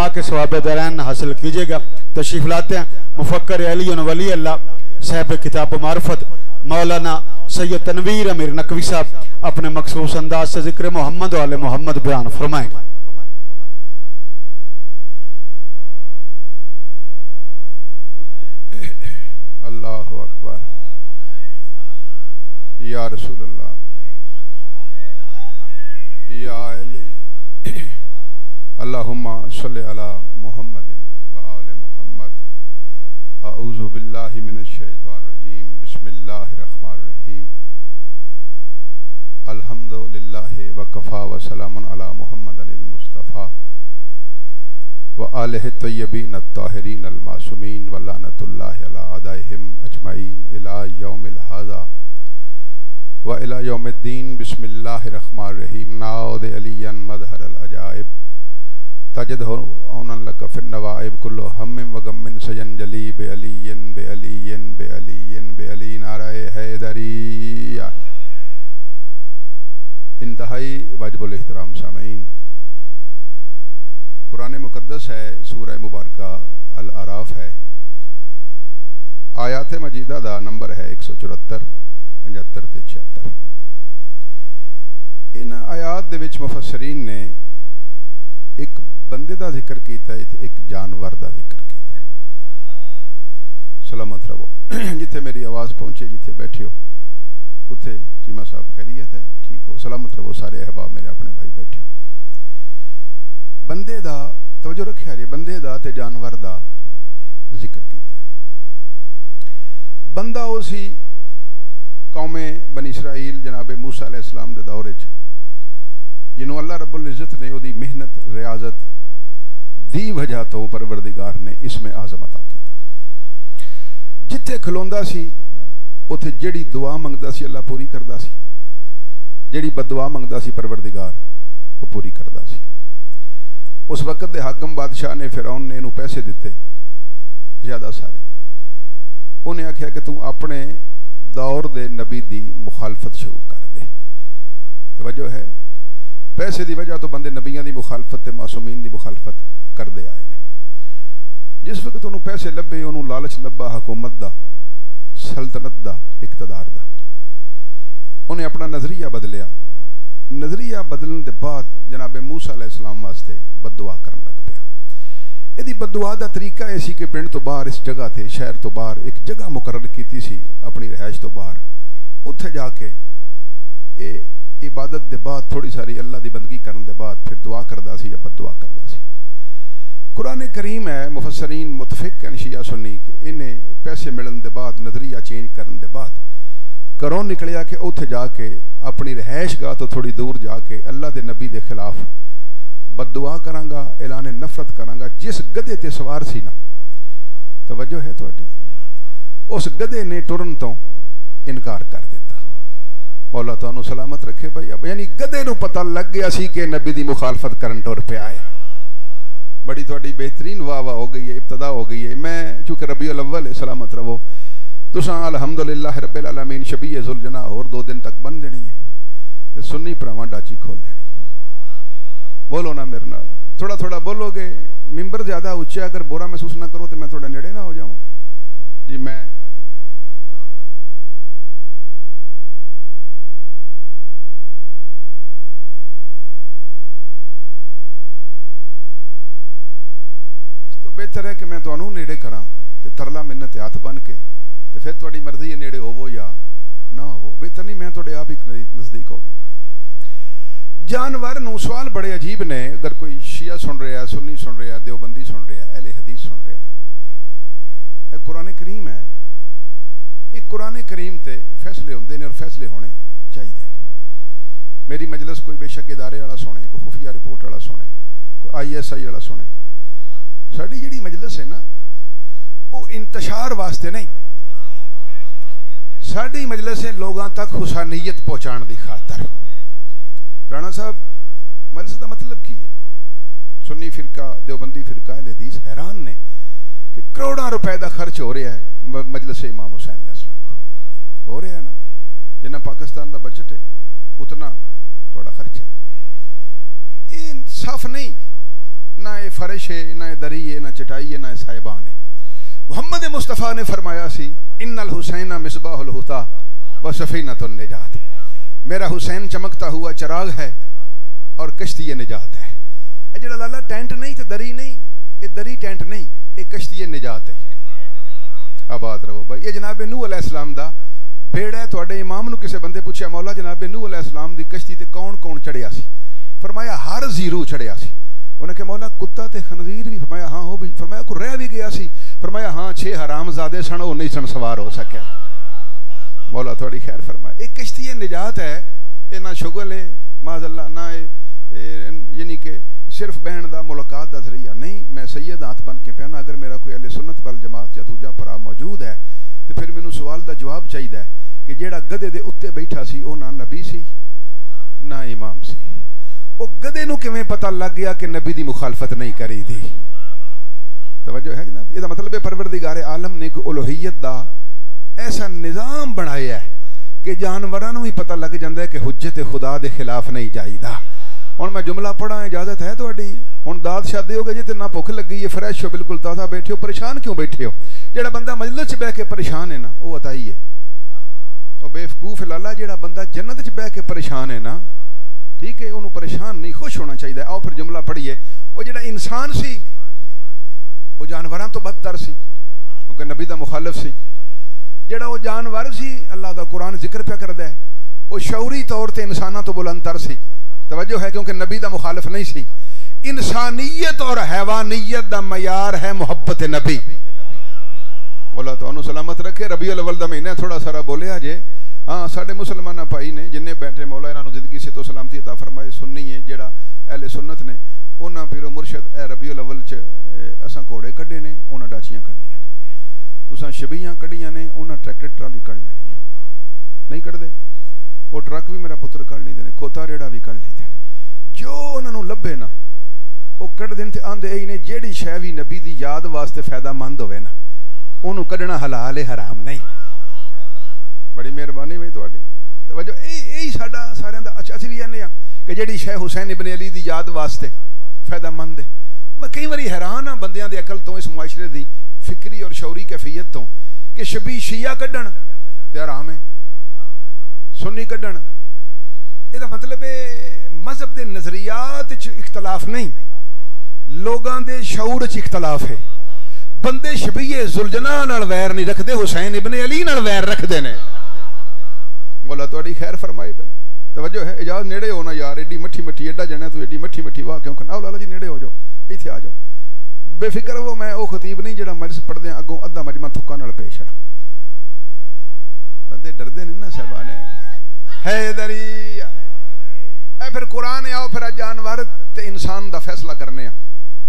دعا کے ثواب دارین حاصل کیجئے گا۔ تشریف لاتے ہیں مفکر علی ولی اللہ صاحب کتاب و معرفت مولانا سید تنویر امیر نقوی صاحب اپنے مخصوص انداز سے ذکر محمد و آل محمد بیان فرمائیں۔ اللہ اکبر یا رسول اللہ یا علی اللہم صلی علی محمد و آل محمد۔ اعوذ باللہ من الشیطان الرجیم، بسم اللہ الرحمن الرحیم۔ الحمدللہ وکفا وسلام علی محمد المصطفیٰ وآلہ الطیبین الطاہرین المعصومین ولعنۃ اللہ علی اعدائہم اجمعین الی یوم الہذا وإلی یوم الدین۔ بسم اللہ الرحمن الرحیم۔ نعوذ علی مظہر العجائب تجدہ عونا لک فی النوائب کل ہم وغم سینجلی بعلی بعلی بعلی بعلی نعرہ حیدری۔ انتہائی واجب الاحترام سامعین، قرآن مقدس ہے، سورہ مبارکہ الاعراف ہے، آیات مجیدہ دا نمبر ہے 174 75 تے 76۔ ان آیات دے وچ مفسرین نے ایک بندے دا ذکر کیتا ہے تے ایک جانور دا ذکر کیتا ہے۔ سلامت رہو، جتھے میری آواز پہنچے، جتھے بیٹھے ہو اتھے چیمہ صاحب خیریت ہے، ٹھیک ہو، سلامت رہو سارے احباب میرے اپنے بھائی بیٹھے ہو۔ بندے دا توجہ رکھیا جی، بندے دا تے جانور دا ذکر کیتا ہے۔ بندہ اسی قوم بنی اسرائیل جناب موسیٰ علیہ السلام دے دورے چ جنہوں اللہ رب العزت نے او دی محنت ریاضت دی وجہ تو پروردگار نے اس میں اعظم عطا کیتا۔ جتھے کھلوندا سی اتھے جڑی دعا منگدا سی اللہ پوری کردا سی، جڑی بد دعا منگدا سی پروردگار وہ پوری کردا سی۔ اس وقت دے حاکم بادشاہ نے فرعون نے انہوں پیسے دیتے زیادہ سارے، انہیں آکھیا کہ تم اپنے دور دے نبی دی مخالفت شروع کر دے۔ توجہ ہے، پیسے دی وجہ تو بندے نبیوں دی مخالفت تے معصومین دی مخالفت کر دے آئے نے۔ جس وقت انہوں پیسے لبے، انہوں لالچ لبا حکومت دا، سلطنت دا، اقتدار دا، انہیں اپنا نظریہ بدلیا۔ نظریہ بدلن دے بعد جناب موسیٰ علیہ السلام واسطے بد دعا کرن لگ پیا۔ ایدی بد دعا دا طریقہ ایسی کہ پنڈ تو باہر اس جگہ تے، شہر تو باہر ایک جگہ مقرر کیتی سی اپنی رہائش تو باہر، اتھے جا کے عبادت دے بعد تھوڑی ساری اللہ دی بندگی کرن دے بعد پھر دعا کردا سی یا بد دعا کردا سی۔ قرآن کریم ہے، مفسرین متفق ہیں شیعہ سنی کہ انہیں پیسے ملن دے بعد نظریہ چینج کرن دے بعد کروں نکلیا کہ اتھے جا کے اپنی رہائش گاہ تو تھوڑی دور جا کے اللہ دے نبی دے خلاف بد دعا کرانگا، اعلان نفرت کرانگا۔ جس گدے تے سوار سی نا، توجہ ہے تھوڑی، اس گدے نے ٹرن تو انکار کر دیتا۔ مولا تو سلامت رکھے بھائی، یعنی گدے نو پتہ لگ گیا سی کہ نبی دی مخالفت کرن ٹر پہ آئے۔ بڑی تھوڑی بہترین واہ واہ ہو گئی ہے، ابتدا ہو گئی ہے۔ میں چونکہ ربیع الاول ہے، سلامت رہو، تساں الحمدللہ رب العالمین شبیہ ذوالجناح اور 2 دن تک بن دینی ہے تے سنی پراواں ڈاچی کھول لینی ہے۔ بولو نا میرے نال، تھوڑا تھوڑا بولو گے، ممبر زیادہ اونچا اگر برا محسوس نہ کرو تو میں تھوڑا نیڑے نہ ہو جاؤں جی۔ میں اس تو بہتر ہے کہ میں تو انہوں نیڑے کراں تے ترلا منت ہاتھ بن کے تے پھر تھوڑی مرضی ہے نیڑے ہوو یا نہ ہو، بہتر نہیں میں تھوڑے آپ ہی نزدیک ہو گئے۔ جانور نو سوال بڑے عجیب نے، اگر کوئی شیعہ سن رہا ہے، سنی سن رہا ہے، دیوبندی سن رہا ہے، اہل حدیث سن رہا ہے، ایک قرآن کریم ہے، ایک قرآن کریم تے فیصلے ہوندے نے اور فیصلے ہونے چاہیے نے۔ میری مجلس کوئی بے شک ادارے والا سنے، کوئی خفیہ رپورٹ والا سنے، کوئی ISI والا سنے، ساڈی جڑی مجلس ہے نا وہ انتشار واسطے نہیں، ساڈی مجلس ہے لوگاں تک حسانیت پہنچان دی خاطر۔ رانا صاحب مجلس دا مطلب کی ہے؟ سنی فرقہ، دیوبندی فرقہ، اہل حدیث حیران نے کہ کروڑاں روپے دا خرچ ہو رہا ہے مجلس امام حسین علیہ السلام، ہو رہا ہے نا، جنہ پاکستان دا بجٹ ہے اتنا تھوڑا خرچ ہے۔ یہ صاف نہیں، نہ یہ فرش ہے، نہ یہ دری ہے، نہ چٹائی ہے، نہ یہ صاحبان ہے۔ محمد مصطفیٰ نے فرمایا سی ان الحسین مصباح الہدا و سفینۃ النجات، میرا حسین چمکتا ہوا چراغ ہے اور کشتی نجات ہے۔ اے جڑا لالا ٹینٹ نہیں تے دری نہیں، یہ دری ٹینٹ نہیں، یہ کشتی نجات ہے۔ آباد رہو بھائی۔ یہ جناب نوح علیہ السلام دا بیڑا ہے۔ تواڈے امام نو کسے بندے پوچھیا مولا جناب نوح علیہ السلام دی کشتی تے کون کون چڑھیا سی؟ فرمایا ہر زیرو چڑھیا سی۔ انہیں کہ مولا کتا تے خنزیر بھی؟ فرمایا ہاں ہو بھی۔ فرمایا کو رہ بھی گیا سی؟ فرمایا ہاں 6 حرام زادے سن، وہ نہیں سن سوار ہو سکے۔ مولا تھوڑی خیر فرمائے۔ ایک کشتی نجات ہے، یہ نہ شغل ہے معاذ اللہ، نہ یعنی کہ صرف بہن دا ملاقات دا ذریعہ نہیں۔ میں سید ہاتھ بن کے پیانا اگر میرا کوئی اہل سنت والجماعت یا دوجا بھرا موجود ہے تو پھر مینوں سوال دا جواب چاہیے کہ جیڑا گدے دے اتے بیٹھا سی وہ نہ نبی سی نہ امام سی، وہ گدے نو کیویں پتہ لگ گیا کہ نبی دی مخالفت نہیں کری دی؟ توجہ ہے جناب؟ یہ مطلب ہے پروردگار عالم نے کوئی الوہیت دا ایسا نظام بنایا ہے کہ جانوراں نو ہی پتہ لگ جاندا ہے کہ حجت خدا دے خلاف نہیں جائیدا۔ ہن میں جملہ پڑھا، اجازت ہے تہاڈی؟ ہن داد شادی ہو گئے جی تے نہ بھوک لگی ہے، فریش ہو، بالکل تازہ بیٹھے ہو، پریشان کیوں بیٹھے ہو؟ جڑا بندہ مجلس چ بیٹھ کے پریشان ہے نا وہ عطائی ہے، او بے وقوف لالا جڑا بندہ جنت چ بیٹھ کے پریشان ہے نا، ٹھیک ہے، انہوں پریشان نہیں، خوش ہونا چاہیے۔ آؤ پھر جملہ پڑھیے۔ وہ جڑا انسان سی وہ جانوراں تو بدتر سی کیونکہ نبی دا مخالف سی۔ جڑا وہ جانور سی اللہ دا قرآن ذکر پہ کردا ہے، وہ شعوری طور تے انساناں تو بلند تر سی۔ توجہ ہے کیونکہ نبی دا مخالف نہیں سی۔ انسانیت اور حیوانیت دا معیار ہے محبت نبی۔ مولا تو سلامت رکھے۔ ربیع الاول دا مہینہ تھوڑا سارا بولیا جے۔ ہاں ساڈے مسلمان بھائی نے جننے بیٹھے مولا انہاں نوں زندگی سے تو سلامتی عطا فرمائے، سنی ہے جڑا اہل سنت نے انہاں پیرو مرشد اے ربیع الاول چ اساں گھوڑے کڈے نے، انہاں ڈاچیاں کڈنیاں نے، تساں شبیاں کڈیاں نے، انہاں ٹریکٹر ٹرالی کڈ لینی ہے، نہیں کڈدے؟ وہ ٹرک بھی میرا پتر کڈ لیندے نے، کھوتا ریڑا بھی کڈ لیندے نے، جو انہاں نوں لبھے نا وہ کڈ دین تے آندے اے نے جیڑی شے وی نبی دی یاد واسطے فائدہ مند ہوے نا اونوں کڈنا حلال ہے، حرام نہیں۔ بڑی مہربانی ہوئی تہاڈی توجہ۔ یہی ساڈا سارے دا اچھا اسی بھی کہنے ہاں کہ جیڑی شے حسین ابن علی دی یاد واسطے فائدہ مند ہے۔ میں کئی باری حیران ہاں بندیاں دی عقل تو، اس معاشرے دی فکری اور شعوری کیفیت تو کہ شبی شیعہ کڈن تے حرام ہے، سنی کڈن۔ یہ مطلب ہے مذہب دے نظریات چ اختلاف نہیں، لوگاں دے شعور چ اختلاف ہے۔ بندے شبیہ ذوالجناح نال ویر نہیں رکھدے، حسین ابن علی نال ویر رکھدے نے۔ مولا تہاڈی خیر فرمائے۔ توجہ ہے، اجازت نیڑے ہونا یار، ایڈی مٹھی مٹھی ایڈا جنا تو ایڈی مٹھی مٹھی واہ کیوں کرنا؟ آؤ لالا جی نیڑے ہو جاؤ، ایتھے آ جاؤ، بے فکر ہو۔ میں او خطیب نہیں جڑا مجلس پڑھدے اگوں ادھا مجمع تھکا نال پیش چھڑا۔ بندے ڈردے نہیں نا صاحبانے حیدری۔ اے پھر قرآن آؤ پھر جانور تے انسان دا فیصلہ کرنے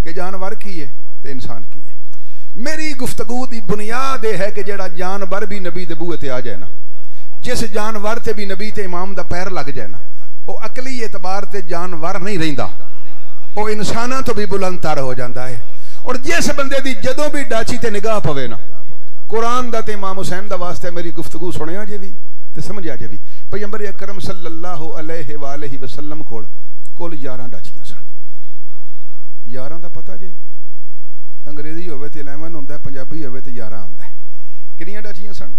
کہ جانور کی ہے تے انسان کی ہے۔ میری گفتگو دی بنیاد یہ ہے کہ جڑا جانور بھی نبی دے بوئے تے آ جائے نا، جس جانور تے بھی نبی تے امام دا پیر لگ جائے نا، وہ عقلی اعتبار تے جانور نہیں رہندا، وہ انساناں تو بھی بلند تر ہو جاندا ہے۔ اور جس بندے دی جدوں بھی ڈاچی تے نگاہ پوے نا قرآن دا تے امام حسین دا واسطے میری گفتگو سنیا جے بھی تے سمجھا جے بھی۔ پیغمبر اکرم صلی اللہ علیہ وآلہ وسلم کول کل 11 ڈاچیاں سن۔ 11 دا پتہ جے؟ انگریزی ہوئے تے 11 ہوندا ہے، پنجابی ہوئے تے 11 ہوندا ہے۔ کنیاں ڈاچیاں سن؟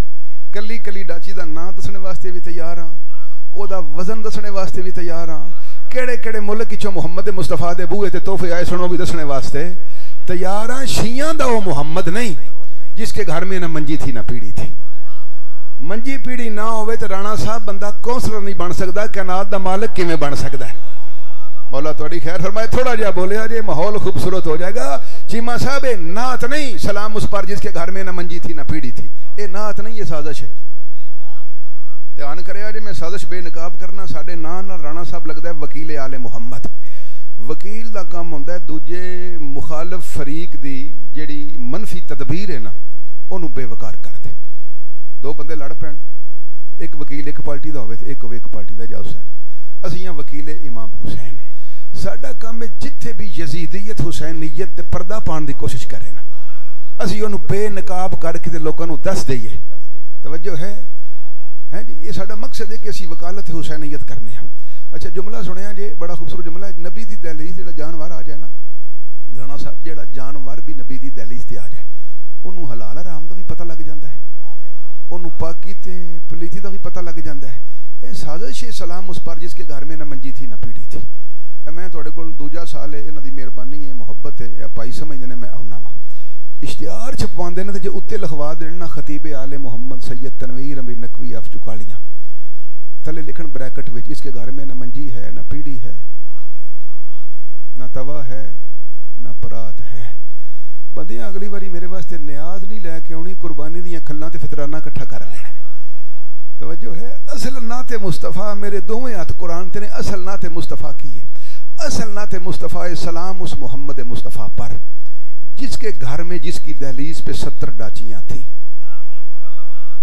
کلی کلی ڈاچی دا نام دسنے واسطے بھی تیار ہاں، او دا وزن دسنے واسطے بھی تیار ہاں، کیڑے کیڑے ملک وچوں محمد مصطفیٰ دے بوئے تے تحفے آئے سن وہ بھی دسنے واسطے تیار ہاں۔ شیعہ دا وہ محمد نہیں جس کے گھر میں نہ منجی تھی نہ پیڑی تھی۔ منجی پیڑی نہ ہوئے تے رانا صاحب بندہ کونسلر نہیں بن سکدا، کائنات دا مالک کیویں بن سکدا ہے؟ مولا تہاڈی خیر فرمائے۔ تھوڑا جہا بولیا جے ماحول خوبصورت ہو جائے گا۔ چیمہ صاحب نعت نہیں سلام اس پر جس کے گھر میں نہ منجی تھی نہ پیڑی تھی، یہ نعت نہیں، یہ سازش ہے۔ دھیان کریا جے میں سازش بے نقاب کرنا ساڈے نام نال رانا صاحب لگدا ہے وکیل آل محمد۔ وکیل دا کام ہوندا ہے دوجے مخالف فریق دی جیڑی منفی تدبیر ہے نا اونوں بے وقار کر دے۔ دو بندے لڑ پین، ایک وکیل ایک پارٹی دا ہوئے تے ایک ہوئے ایک پارٹی دا، جا حسین اسی ہاں وکیل امام حسین۔ ساڈا کام ہے جتھے بھی یزیدیت حسینیت تے پردہ پان دی کوشش کرے نا اسی اونوں بے نقاب کر کے تے لوکاں نوں دس دئیے۔ توجہ ہے جی، یہ ساڈا مقصد ہے کہ اسی وکالت حسینیت کرنے ہیں۔ اچھا جملہ سنیا جے، بڑا خوبصورت جملہ ہے، نبی دی دہلیز جڑا جانور آ جائے نا رانا صاحب جیڑا جانور بھی نبی دی دہلیز تے آ جائے انہوں حلال حرام دا بھی پتہ لگ جاندا ہے، انہوں پاکی تے پلیتی دا بھی پتہ لگ جاندا ہے. اے سازش سلام اس پر جس کے گھر میں نہ منجی تھی نہ پیڑی تھی. میں تھوڑے کول دوجا سال ہے، انہاں دی مہربانی ہے، محبت ہے، یا بھائی سمجھدے نے میں آونا وا. اشتہار چھپواندے نے تے جے اوتے لکھوا دین نا خطیب آل محمد سید تنویر امیر نقوی آف چکالیاں تھلے لکھن بریکٹ وچ اس کے گھر میں نہ منجی ہے نہ پیڑی ہے نہ توا ہے نہ پرات ہے. بندیاں اگلی باری میرے واسطے نیاز نہیں لے کے آنی، قربانی دیاں کھلاں تے فطرانہ کٹھا کر لینا. توجہ ہے. اصل نعت مصطفیٰ میرے دوویں ہاتھ قرآن تے نے اصل نعت مصطفیٰ کی ہے. اصل نعت مصطفیٰ سلام اس محمد مصطفیٰ پر جس کے گھر میں جس کی دہلیز پہ 70 ڈاچیاں تھیں.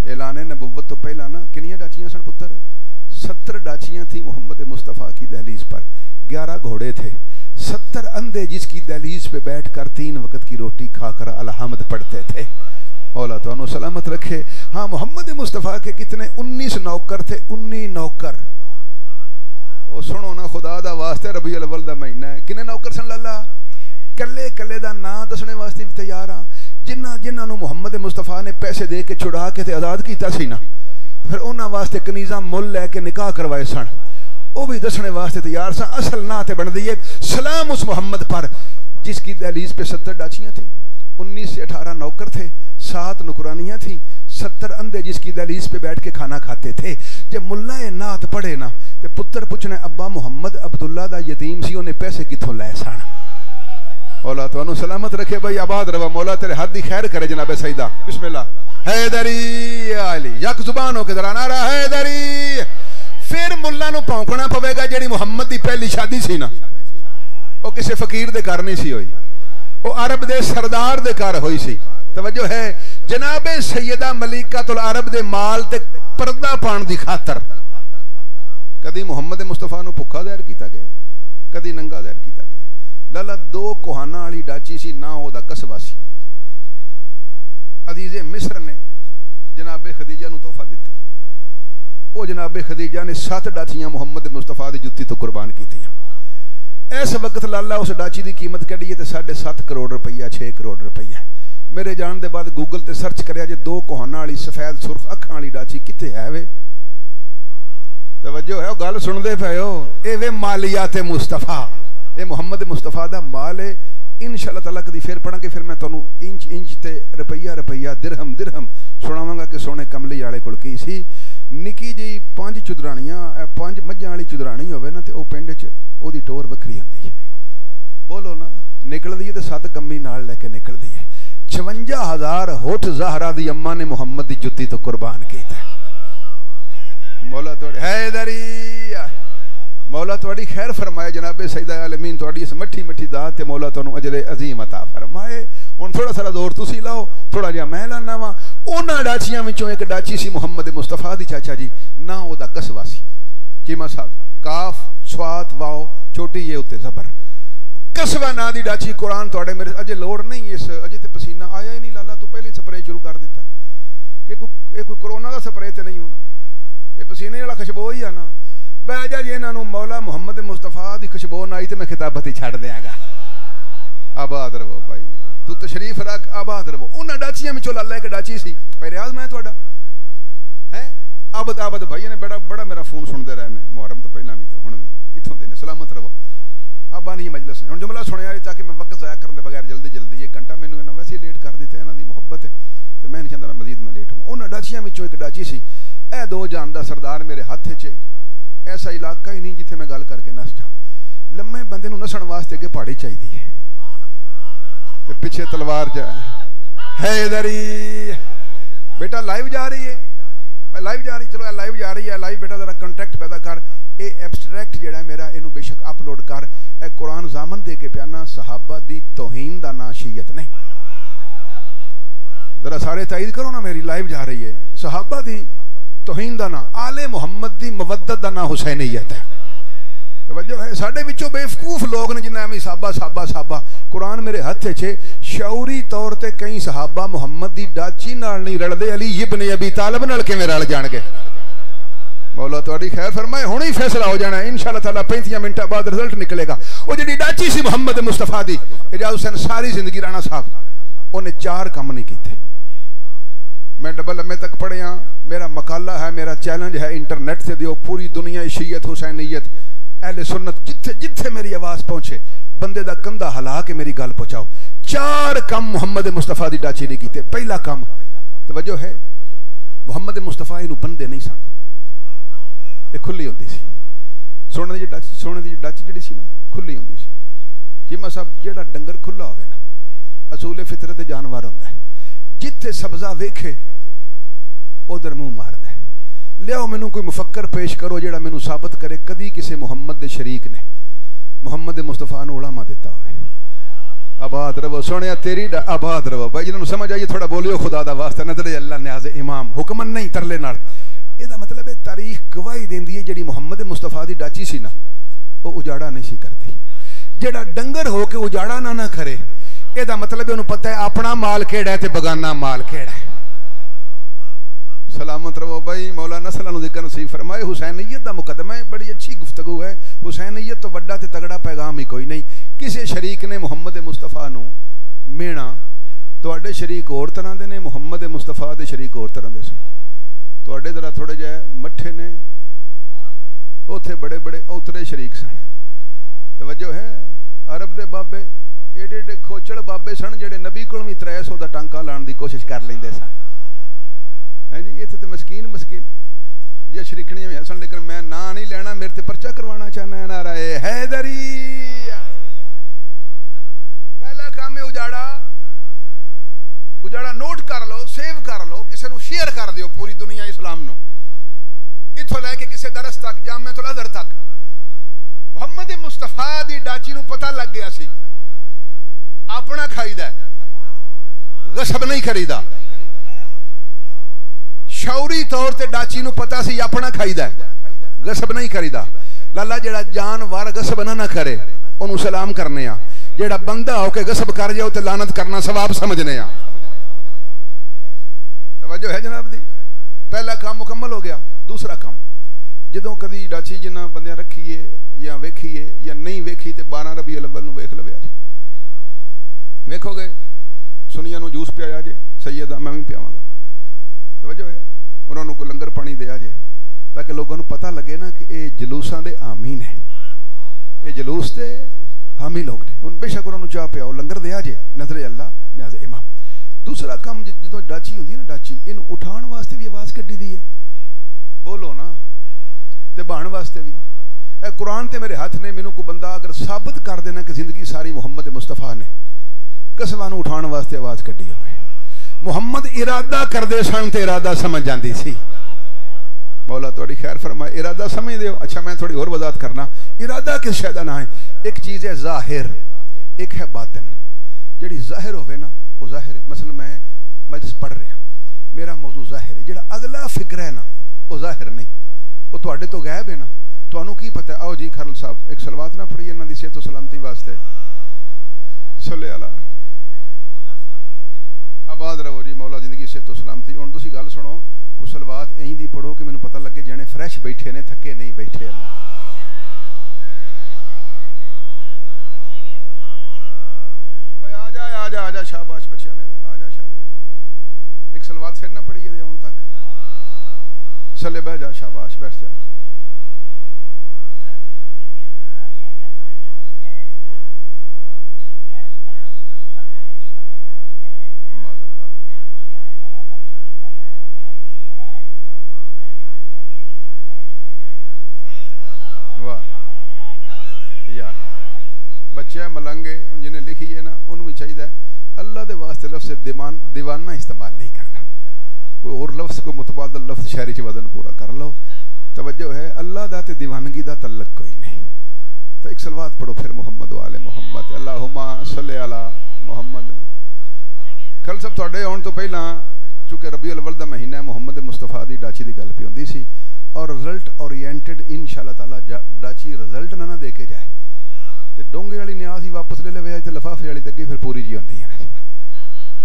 اعلان نبوت تو پہلا نا کنیاں ڈاچیاں سن پتر؟ 70 ڈاچیاں تھیں محمد مصطفیٰ کی دہلیز پر. 11 گھوڑے تھے. 70 اندھے جس کی دہلیز پہ بیٹھ کر 3 وقت کی روٹی کھا کر الحمد پڑھتے تھے. مولا تو انہوں سلامت رکھے. ہاں محمد مصطفیٰ کے کتنے 19 نوکر تھے. 19 نوکر. او سنو نا خدا دا واسطے ربیع الاول دا مہینہ ہے. کنے نوکر سن لالا؟ کلے کلے دا نا دسنے واسطے بھی تیار ہاں. جنہاں نو محمد مصطفیٰ نے پیسے دے کے چھڑا کے تے آزاد کیتا سی نا، پھر انہاں واسطے کنیزاں مل لے کے نکاح کروائے سن، وہ بھی دسنے واسطے تیار سن. اصل نعت بن دی ہے سلام اس محمد پر جس کی دہلیز پہ 70 ڈاچیاں تھیں. 19 سے 18 نوکر تھے. 7 نکرانیاں تھیں. 70 اندھے جس کی دہلیز پہ بیٹھ کے کھانا کھاتے تھے. جب ملا نعت پڑھے نا تے پتر پوچھنے ابا محمد عبداللہ دا یتیم سی انہیں پیسے کتھوں لے سن. مولا تو انہوں سلامت رکھے بھائی آباد روا. مولا تیرے حد دی خیر کرے جناب سیدہ. بسم اللہ. حیدری علی یک زبان ہو کے ذرا نعرہ حیدری. پھر ملا نو پونکنا پوے گا جیڑی محمد دی پہلی شادی سی نا وہ کسی فقیر دے گھر نہیں سی ہوئی، وہ عرب دے سردار دے گھر ہوئی سی. توجہ ہے. جناب سیدہ ملیکۃ العرب دے مال تے پردہ پان دی خاطر کدی محمد مصطفیٰ نو بھکھا ظاہر کیتا گیا، کدی ننگا ظاہر کیتا گیا. لالا 2 کوہانا والی ڈاچی سی نہ او دا قصبہ سی. عزیز مصر نے جناب خدیجہ نو تحفہ دیتی. وہ جناب خدیجہ نے 7 ڈاچیاں محمد مصطفیٰ دی جتی تو قربان کیتیاں. اس وقت لالا اس ڈاچی دی قیمت کڑی ہے تے 7.5 کروڑ روپیہ 6 کروڑ روپیہ. میرے جان دے بعد گوگل تے سرچ کریا جے 2 کوہانا والی سفید سرخ اکھاں والی ڈاچی کتے ہے وے. توجہ ہے. او گل سن دے پئے ہو. اے وے مالیات مصطفیٰ. اے محمد مصطفیٰ دا مال ہے. انشاءاللہ تعالیٰ کدی پھر پڑھاں کہ پھر میں تانوں انچ تے روپیہ درہم سناواں گا کہ سونے کملی والے کول کی سی. نکی جی 5 چدرانیاں 5 مجھاں والی چدرانی ہوے نا تے او پنڈ چ او دی ٹور وکھری ہوندی ہے. بولو نا. نکل دی تے 7 کمی نال لے کے نکل دی ہے. 56,000 ہوٹھ زہرا دی اماں نے محمد دی جتی تو قربان کیتا ہے. مولا توڑی حیدری. مولا توڑی خیر فرمائے جناب سیدہ عالمین. توڑی اس مٹھی مٹھی دعات تے مولا تانوں اجر عظیم عطا فرمائے. ہن تھوڑا سا دور تسی لاؤ، تھوڑا جہا میں لانا وا. انہاں ڈاچیاں وچوں ایک ڈاچی سی محمد مصطفیٰ دی چاچا جی نہ او دا قصبہ سی. چیما صاحب کاف صاد واو چھوٹی یہ اوتے زبر. قصبہ نا دی ڈاچی. قرآن توڑے میرے اجے لوڑ نہیں اس اجے تے پسینہ آیا ہی نہیں. لالا تو پہلے سپرے شروع کر دیتا کہ کوئی کرونا دا سپرے تے نہیں ہونا. یہ پسینے والا خوشبو ہی آنا. بہ جا جی انہوں مولا محمد مصطفیٰ دی خوشبو نہ آئی تو میں خطابت ہی چھڑ دیا گا. آباد رہو بھائی. تو تشریف رکھ. آباد رہو. انہاں ڈاچیاں میں چول اللہ ایک ڈاچی سی. پیریاز میں توڑا ہے آبد بھائی نے بڑا میرا فون سن دے رہے ہیں. محرم تو پہلا بھی تو ہن بھی اتھوں دے نے. سلامت رہو. آبا نہیں مجلس نے ہن جملہ سنیا تاکہ میں وقت ضائع کرنے بغیر جلدی 1 گھنٹہ مینوں انہاں ویسے لیٹ کر دیتے. انہاں دی محبت ہے تے میں نہیں چاہتا میں مزید میں لیٹ ہوں. انہاں ڈاچیاں وچوں ایک ڈاچی سی. اے 2 جان دا سردار میرے ہاتھ چ. ایسا علاقہ ہی نہیں جتھے میں گل کر کے نس جاں. لمے بندے نوں نسن واسطے کہ پہاڑی چاہیے تے پیچھے تلوار جا. حیدری بیٹا لائیو جا رہی ہے. میں لائیو جا رہی. چلو لائیو جا رہی ہے. لائیو بیٹا ذرا کنٹیکٹ پیدا کر. اے ایبسٹریکٹ جڑا ہے میرا اینو بے شک اپلوڈ کر. اے قرآن ضامن دے کے پیانا صحابہ دی توہین دا نا شیعت نہیں. ذرا سارے تائید کرو نا. میری لائیو جا رہی ہے. صحابہ دی توہین دا نا آل محمد دی مودت دا نا حسینیت ہے. توجہ ہے. ساڈے وچوں بیوقوف لوگ نے جنہاں میں صحابہ. قرآن میرے ہتھ چ شعوری طور تے کئی صحابہ محمد دی ڈاچی نال نہیں رلدے. علی ابن ابی طالب نال کیویں رل جان گے؟ مولا تھوڑی خیر فرمائے. ہوں ہی فیصلہ ہو جانا ہے انشاءاللہ تعالیٰ. 35 منٹ بعد رزلٹ نکلے گا. وہ جڑی ڈاچی سی محمد مصطفیٰ دی, اجاز حسین ساری زندگی رانا صاحب انہیں 4 کام نہیں کیتے. میں ڈبل ایم اے تک پڑھیا. میرا مقالہ ہے, میرا چیلنج ہے, انٹرنیٹ سے دیو پوری دنیا شیعت حسینیت اہل سنت جتھے جتھے میری آواز پہنچے بندے دا کندھا ہلا کے میری گل پہنچاؤ. 4 کام محمد مصطفیٰ دی ڈاچی نہیں کیتے. پہلا کام توجہ ہے, محمد مصطفیٰ انہوں بندے نہیں سن, یہ کھلی ہوندی سی. سونے دی ڈاچی جڑی سی نا کھلی ہوندی سی. جیما صاحب جیڑا ڈنگر کھلا ہوئے نا اصول فطرت جانور ہوندا ہے, جتھے سبزہ ویکھے ادھر منہ ماردا ہے. لیاؤ مینوں کوئی مفکر پیش کرو جیڑا مینوں ثابت کرے کدی کسے محمد دے شریک نے محمد مصطفیٰ نو علامہ دیتا ہوئے. آباد رہو سونے تیری آباد رہو بھائی. جنہوں سمجھ آئیے تھوڑا بولیو خدا دا واسطہ. نظر اللہ نیاز امام حکمن نہیں ترلے نال. یہ دا مطلب ہے تاریخ گواہی دیندی ہے جڑی محمد مصطفیٰ دی ڈاچی سی نا وہ اجاڑا نہیں سی کرتی. جڑا ڈنگر ہو کے اجاڑا نہ کرے یہ دا مطلب ہے انہوں پتہ ہے اپنا مال کیڑا ہے تے بگانا مال کیڑا ہے. سلامت رہو بھائی. مولا نسلہ نو ذکر نصیب فرمائے. حسینیت دا مقدمہ ہے, بڑی اچھی گفتگو ہے. حسینیت تو وڈا تے تگڑا پیغام ہی کوئی نہیں. کسی شریک نے محمد مصطفیٰ نو مینا تواڈے شریک اور طرح دے نے, محمد مصطفیٰ دے شریک اور طرح دے سن. تواڈے ذرا تھوڑے جے مٹھے نے, اوتھے بڑے بڑے اوترے شریک سن. توجہ ہے. عرب دے بابے ایڈے ایڈے کھوچڑ بابے سن جڑے نبی کول بھی 300 دا ٹانکا لان دی کوشش کر لیندے سن. ہاں جی یہ تے مسکین جی شریکڑیاں بھی سن, لیکن میں نا نہیں لینا, میرے تے پرچہ کروانا چاہنا ہے. نعرہ حیدری. پہلا کام ہے اجاڑا نوٹ کر لو, سیو کر لو, کسی نو شیئر کر دیو پوری دنیا اسلام نو. اتھوں لے کے کسی درس تک, جامعہ الازہر تک محمد مصطفیٰ دی ڈاچی نو پتہ لگ گیا سی اپنا کھائیدا ہے, غصب نہیں کریدا. شعوری طور تے ڈاچی نو پتہ سی اپنا کھائیدا ہے, غصب نہیں کریدا. لالا جڑا جانور غصب نہ کرے انہوں سلام کرنے آ, جڑا بندہ ہو کے غصب کر جاؤ تے لعنت کرنا ثواب سمجھنے آ. توجہ ہے جناب دی. پہلا کام مکمل ہو گیا. دوسرا کام جدوں کدی ڈاچی جنہ بندیاں رکھیے یا ویکھیے یا نہیں ویکھی تے 12 ربیع الاول نو ویکھ لوے اج. ویکھو گے سنیاں نو جوس پیا جے, سیدہ میں بھی پیاواں گا. توجہ ہے. انہوں نے کوئی لنگر پانی دیا جے تاکہ لوگوں نے پتہ لگے نا کہ یہ جلوساں دے آمین ہیں, یہ جلوس دے حامی لوگ نے. ان بے شک انہوں نے چاہ پیا لنگر دیا جے, نظر اللہ نیاز امام. دوسرا کام جدوں ڈاچی ہوندی نا ڈاچی انہوں اٹھان واسطے بھی آواز کڈی دی ہے. بولو نا. تے بہن واسطے بھی. اے قرآن تے میرے ہاتھ نے. مینوں کو بندہ اگر ثابت کر دینا کہ زندگی ساری محمد مصطفیٰ نے قسماں نوں اٹھان واسطے آواز کڈی ہوئے. محمد ارادہ کر دے سن تے ارادہ سمجھ جاندی سی. مولا تھوڑی خیر فرمائے. ارادہ سمجھ دیو. اچھا میں تھوڑی اور وضاحت کرنا. ارادہ کس شے دا نہ ہے. ایک چیز ہے ظاہر, ایک ہے باطن. جڑی ظاہر ہوئے نا وہ ظاہر ہے. مثلا میں مجلس پڑھ رہا, میرا موضوع ظاہر ہے. جڑا اگلا فکر ہے نا وہ ظاہر نہیں, وہ تواڈے تو غائب ہے نا. تانوں کی پتہ ہے. آؤ جی خرل صاحب ایک صلوات نہ پڑھیے انہاں دی صحت و سلامتی واسطے. صلی اللہ آباد رہو جی. مولا زندگی صحت و سلامتی. ہن تسی گل سنو, کو صلوات این دی پڑھو کہ مینوں پتہ لگے جنے فریش بیٹھے نے, تھکے نہیں بیٹھے. اللہ آ جا شاباش بچیا میرے, آ جا شادے. ایک صلوات پھر نہ پڑھیے دے ہن تک. چلے بہ جا, شاباش بیٹھ جا. بچے ملنگے جنہیں لکھی ہے نا انہوں بھی چاہیے اللہ دے واسطے لفظ دیوانہ استعمال نہیں کرنا. کوئی اور لفظ کو متبادل لفظ شہری چ وزن پورا کر لو. توجہ ہے. اللہ دا تے دیوانگی دا تعلق کوئی نہیں. تو ایک صلوات پڑھو پھر محمد و آل محمد. اللہم صلی علی محمد. کل سب تھوڑے آن تو پہلا چونکہ ربیع الاول دا مہینہ ہے, محمد مصطفیٰ دی ڈاچی دی گل پی ہوندی سی. اور رزلٹ اورینٹڈ انشاءاللہ تعالی ڈاچی رزلٹ نہ دے کے جائے تے ڈونگے والی نیاز ہی واپس لے لے تے لفافے والی تگی پھر پوری جی ہوندی ہے.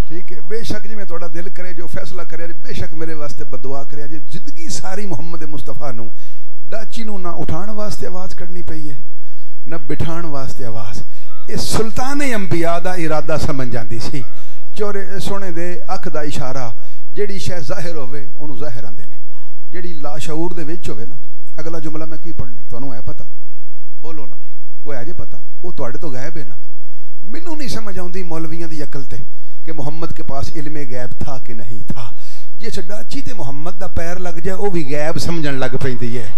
ٹھیک ہے. بے شک جی میں تھوڑا دل کرے جو فیصلہ کرے بے شک میرے واسطے بدعا کرے جی زندگی ساری محمد مصطفیٰ نو ڈاچی نو نہ اٹھان واسطے آواز کرنی پئی ہے نہ بٹھان واسطے آواز. یہ سلطان انبیاء دا ارادہ سمجھ جاندی سی. چورے سونے دے اکھ دا اشارہ جیڑی شے ظاہر ہوئے انہوں ظاہر آندے نے, جیڑی لا شعور دے وچ ہوئے نا. اگلا جملہ میں کی پڑھنے تانوں ہے پتہ؟ بولو نا, وہ ہے جی پتہ, وہ تواڈے تو غائب ہے نا. مینوں نہیں سمجھ آؤندی مولویاں دی عقل تے کہ محمد کے پاس علم غیب تھا کہ نہیں تھا. جس ڈاچی تے محمد دا پیر لگ جائے وہ بھی غیب سمجھن لگ پیندی ہے.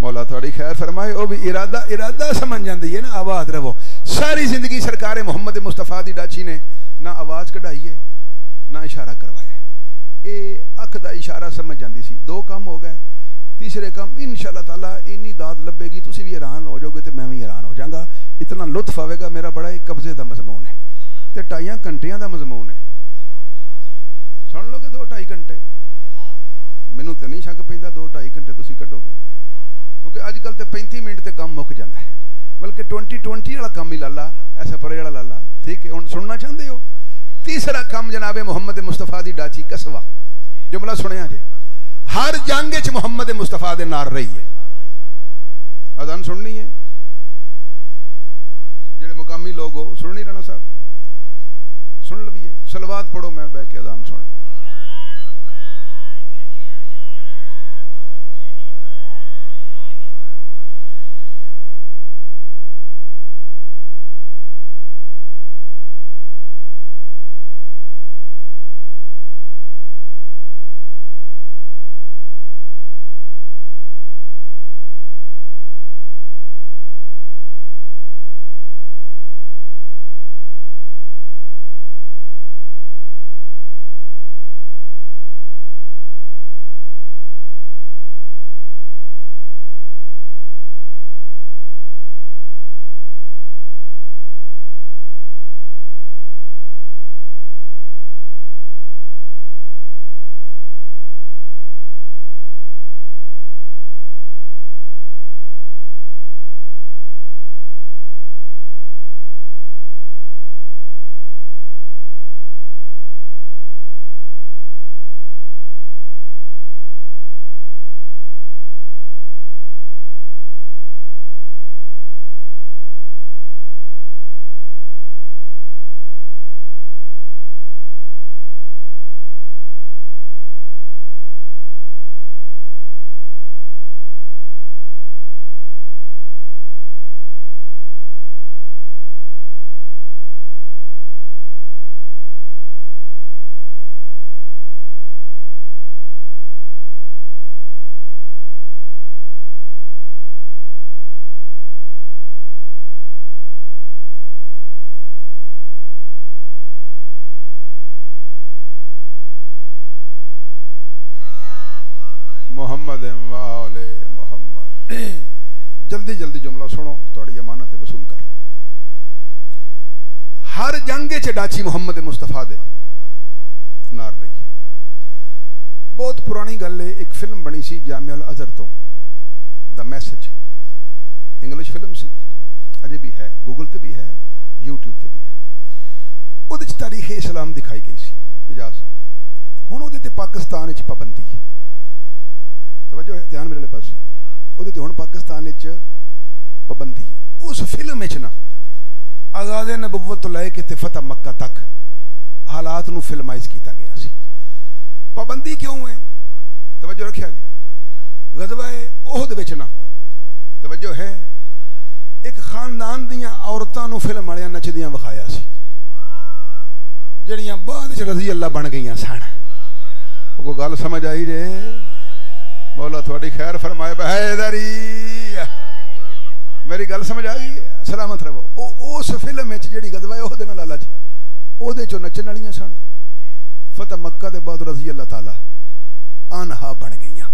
مولا تھوڑی خیر فرمائے, وہ بھی ارادہ سمجھ جاندی ہے نا. آواز رہو. ساری زندگی سرکار محمد مصطفیٰ دی ڈاچی نے نہ آواز کਢائی ہے نہ اشارہ کروایا. اے اکھ دا اشارہ سمجھ جاندی سی. دو کام ہو گئے. تیسرے کام انشاءاللہ تعالیٰ اینی داد لبے گی تسی بھی حیران ہو جاؤ گے تے میں بھی حیران ہو جاؤں گا. اتنا لطف آئے گا. میرا بڑا ایک قبضے دا مضمون ہے تے 2.5 گھنٹیاں دا مضمون ہے. سن لو گے 2-2.5 گھنٹے. مینوں تے نہیں شک پیندا 2-2.5 گھنٹے تسی کڈو گے, کیونکہ اج کل تے 35 منٹ تے کام مک جاندا ہے. بلکہ 20 والا کام ہی لالا, ایسا پرے والا لالا. ٹھیک ہے, ہن سننا چاہندے ہو؟ تیسرا کام جناب محمد مصطفیٰ دی ڈاچی کسوا. جملہ سنیا جے, ہر جنگ وچ محمد مصطفیٰ دے نال رہی ہے. اذان سننی ہے, جڑے مقامی لوگ ہو سننی رہنا صاحب سن لویے. صلوات پڑھو, میں بیٹھ کے اذان سن لوں. محمد والے محمد. جلدی جلدی جملہ سنو, تھوڑی امانت وصول کر لو. ہر جنگ چ ڈاچی محمد مصطفیٰ دے نار رہی ہے. بہت پرانی گل ہے, ایک فلم بنی سی جامعہ الازہر تو, دا میسج. انگلش فلم سی, اجے بھی ہے, گوگل تے بھی ہے, یوٹیوب تے بھی ہے. وہ تاریخ اسلام دکھائی گئی سی. اجاز ہوں وہ پاکستان پابندی ہے. توجہ ہے, دھیان میرے پاس. وہ ہوں پاکستان پابندی ہے. اس فلم نا آغاز نبوت تو لے کے فتح مکہ تک حالات نو فلمائز کیتا گیا سی. پابندی کیوں ہے؟ توجہ رکھیا جی. غزوہ احد وچ نا توجہ ہے, ایک خاندان دیاں عورتاں نو فلم والیاں نچدیاں وکھایا سی, جڑیاں بعد وچ رضی اللہ بن گئیاں سن. وہ گل سمجھ آئی جے؟ مولا تھوڑی خیر فرمائے. بہیدری میری گل سمجھ آ گئی؟ سلامت رہو. اس فلم جیڑی غزوہ احد نال لالا جی او دے چوں نچن والیاں سن. فتح مکہ دے بعد رضی اللہ تعالی عنہا بن گئیاں.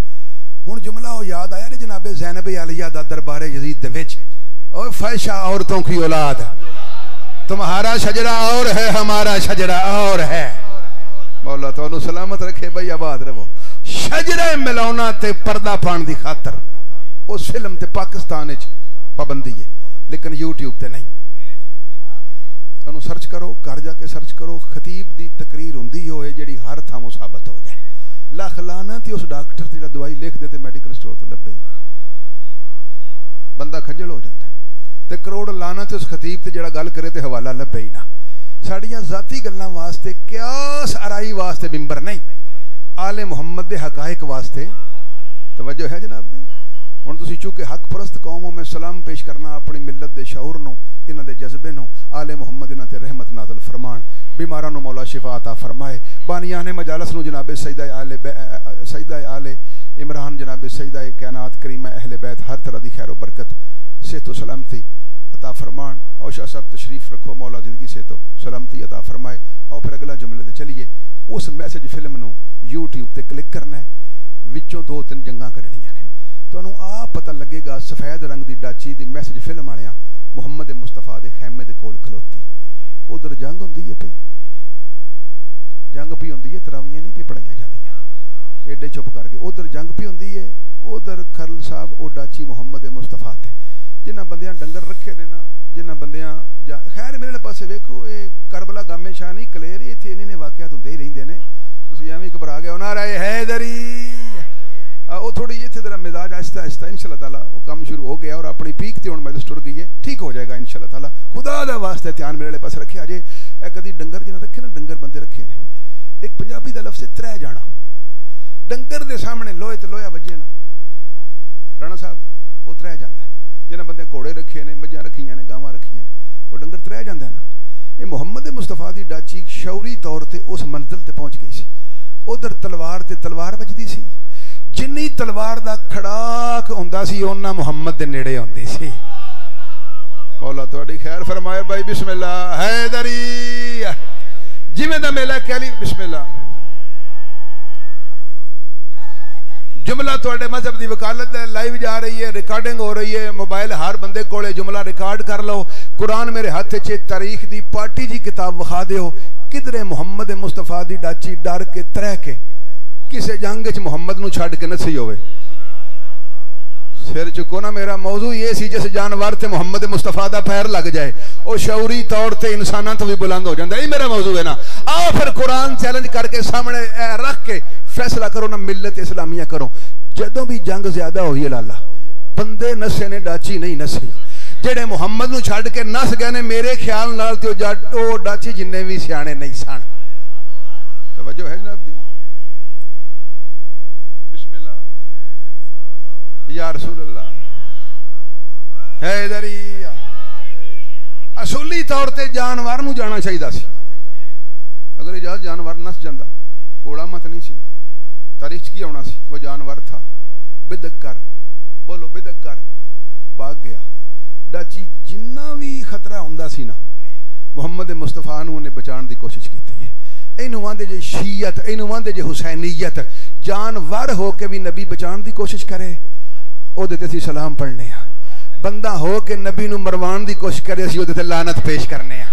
ہن جملہ او یاد آیا جناب زینب عالیہ دا دربار یزید دے وچ, او فحشہ عورتوں کی اولاد, تمہارا شجرہ اور ہے ہمارا شجرہ اور ہے. مولا تو سلامت رکھے بھائی, آباد رہو. شجرہ ملاونا تے پردہ پان دی خاطر اس فلم تے پاکستان پابندی ہے, لیکن یوٹیوب تے نہیں. انہوں سرچ کرو, گھر جا کے سرچ کرو. خطیب دی تقریر ہوندی ہوئے جڑی ہر تھاموں ثابت ہو جائے. لا لکھ لانا تے اس ڈاکٹر تے جڑا دوائی لکھ دے تے میڈیکل سٹور تو لبے ہی بندہ کھجل ہو جاتا ہے تے کروڑ لانا تے اس خطیب تے جڑا گل کرے تے حوالہ لبے ہی نہ ساڑیاں ذاتی گلاں واسطے قیاس آرائی واسطے ممبر نہیں آل محمد دے حقائق واسطے توجہ ہے جناب دی ہن تسی چونکہ حق پرست قوموں میں سلام پیش کرنا اپنی ملت دے شعور نو انہاں دے جذبے نو آل محمد انہاں تے رحمت نازل فرمان بیماراں نو مولا شفا عطا فرمائے بانیان مجالس نو جناب سیدہ آل عمران جناب سیدہ کائنات کریمہ اہل بیت ہر طرح دی خیر و برکت صحت و سلامتی عطا فرمان اور شاہ صاحب تشریف رکھو مولا زندگی صحت و سلامتی عطا فرمائے اور پھر اگلا جملے تے چلیے اس میسج فلم نو یوٹیوب تے کلک کرنا ہے وچوں 2-3 جنگاں کڈنیاں نے تانوں آپ پتہ لگے گا سفید رنگ دی ڈاچی دی میسج فلم والیاں محمد مصطفیٰ دے خیمے دے کول کھلوتی ادھر جنگ ہوندی ہے پئی جنگ پی ہوندی ہے تراویاں نہیں پی پڑھائیاں جاندیاں ایڈے چپ کر کے ادھر جنگ پی ہوندی ہے ادھر کھرل صاحب او ڈاچی محمد مصطفیٰ تے جنہاں بندیاں ڈنگر رکھے نے نا جنہاں بندیاں خیر میرے پاسے ویکھو اے کربلا گامے شاہ نہیں کلیر ایتھے انہاں نے واقعات ہوندے ہی رہندے نے تسی ایویں گھبرا گئے نعرہ حیدری وہ تھوڑی یہ ذرا مزاج آہستہ آہستہ انشاءاللہ تعالیٰ وہ کام شروع ہو گیا اور اپنی پیک تے ہن مجلس ٹر گئی ہے ٹھیک ہو جائے گا انشاءاللہ تعالیٰ خدا دا واسطے دھیان میرے پاس رکھے اجے اے کدی ڈنگر جنہ رکھے نا ڈنگر بندے رکھے نے ایک پنجابی دا لفظ ہے ترے جانا ڈنگر دے سامنے لوہے تے لوہا وجے نا رانا صاحب وہ ترے جاندا ہے جنہ بندے گھوڑے رکھے نے مجھاں رکھیاں نے گاواں رکھیاں نے وہ ڈنگر ترے جاندا ہے نا یہ محمد مصطفیٰ دی ڈاچی شعوری طور تے اس منزل تے پہنچ گئی سی ادھر تلوار تے تلوار وجدی سی جنی تلوار دا کھڑاک ہوندا سی اونا محمد دے نیڑے ہوندی سی مولا تہاڈی خیر فرمائے بھائی بسم اللہ حیدری جویں دا میلہ کہلی بسم اللہ جملہ تہاڈے مذہب دی وکالت ہے لائیو جا رہی ہے ریکارڈنگ ہو رہی ہے موبائل ہر بندے کولے جملہ ریکارڈ کر لو قرآن میرے ہاتھ چ تاریخ دی پارٹی جی کتاب وکھا دیو کدھرے محمد مصطفیٰ دی ڈاچی ڈر کے ترہ کے کسے جنگ چ محمد نو چھڈ کے نسی ہوئے سر چکو نا میرا موضوع یہ سی جس جانور تے محمد مصطفیٰ دا پیر لگ جائے او شعوری طور تے انساناں تو بھی بلند ہو جاندا ہے یہ میرا موضوع ہے نا آؤ پھر قرآن چیلنج کر کے سامنے رکھ کے فیصلہ کرو نا ملت اسلامیہ کرو جدوں بھی جنگ زیادہ ہوئی ہے لالا بندے نسے نے ڈاچی نہیں نسی جڑے محمد نو چھڈ کے نس گئے نے میرے خیال نال تے او ڈاچی جننے بھی سیانے نہیں سن توجہ ہے جناب دی بسم اللہ یا رسول اللہ حیدری اصولی طور تے جانور نو جانا چاہیے سی اگر اجازت جانور نس جاندہ کوڑا مت نہیں سی تاریخ کی ہونا سی وہ جانور تھا بدک کر بولو بدک کر بھاگ گیا ڈاچی جنہ بھی خطرہ ہوندہ سی نا محمد مصطفیٰ نو نے بچان دی کوشش کی تھی اینوان دے جے شیعت اینوان دے جے حسینیت جانور ہو کے بھی نبی بچان دی کوشش کرے او دیتے تھی سلام پڑھنے ہیں بندہ ہو کے نبی نو مروان دی کوشش کرے اسی او دیتے لعنت پیش کرنے ہیں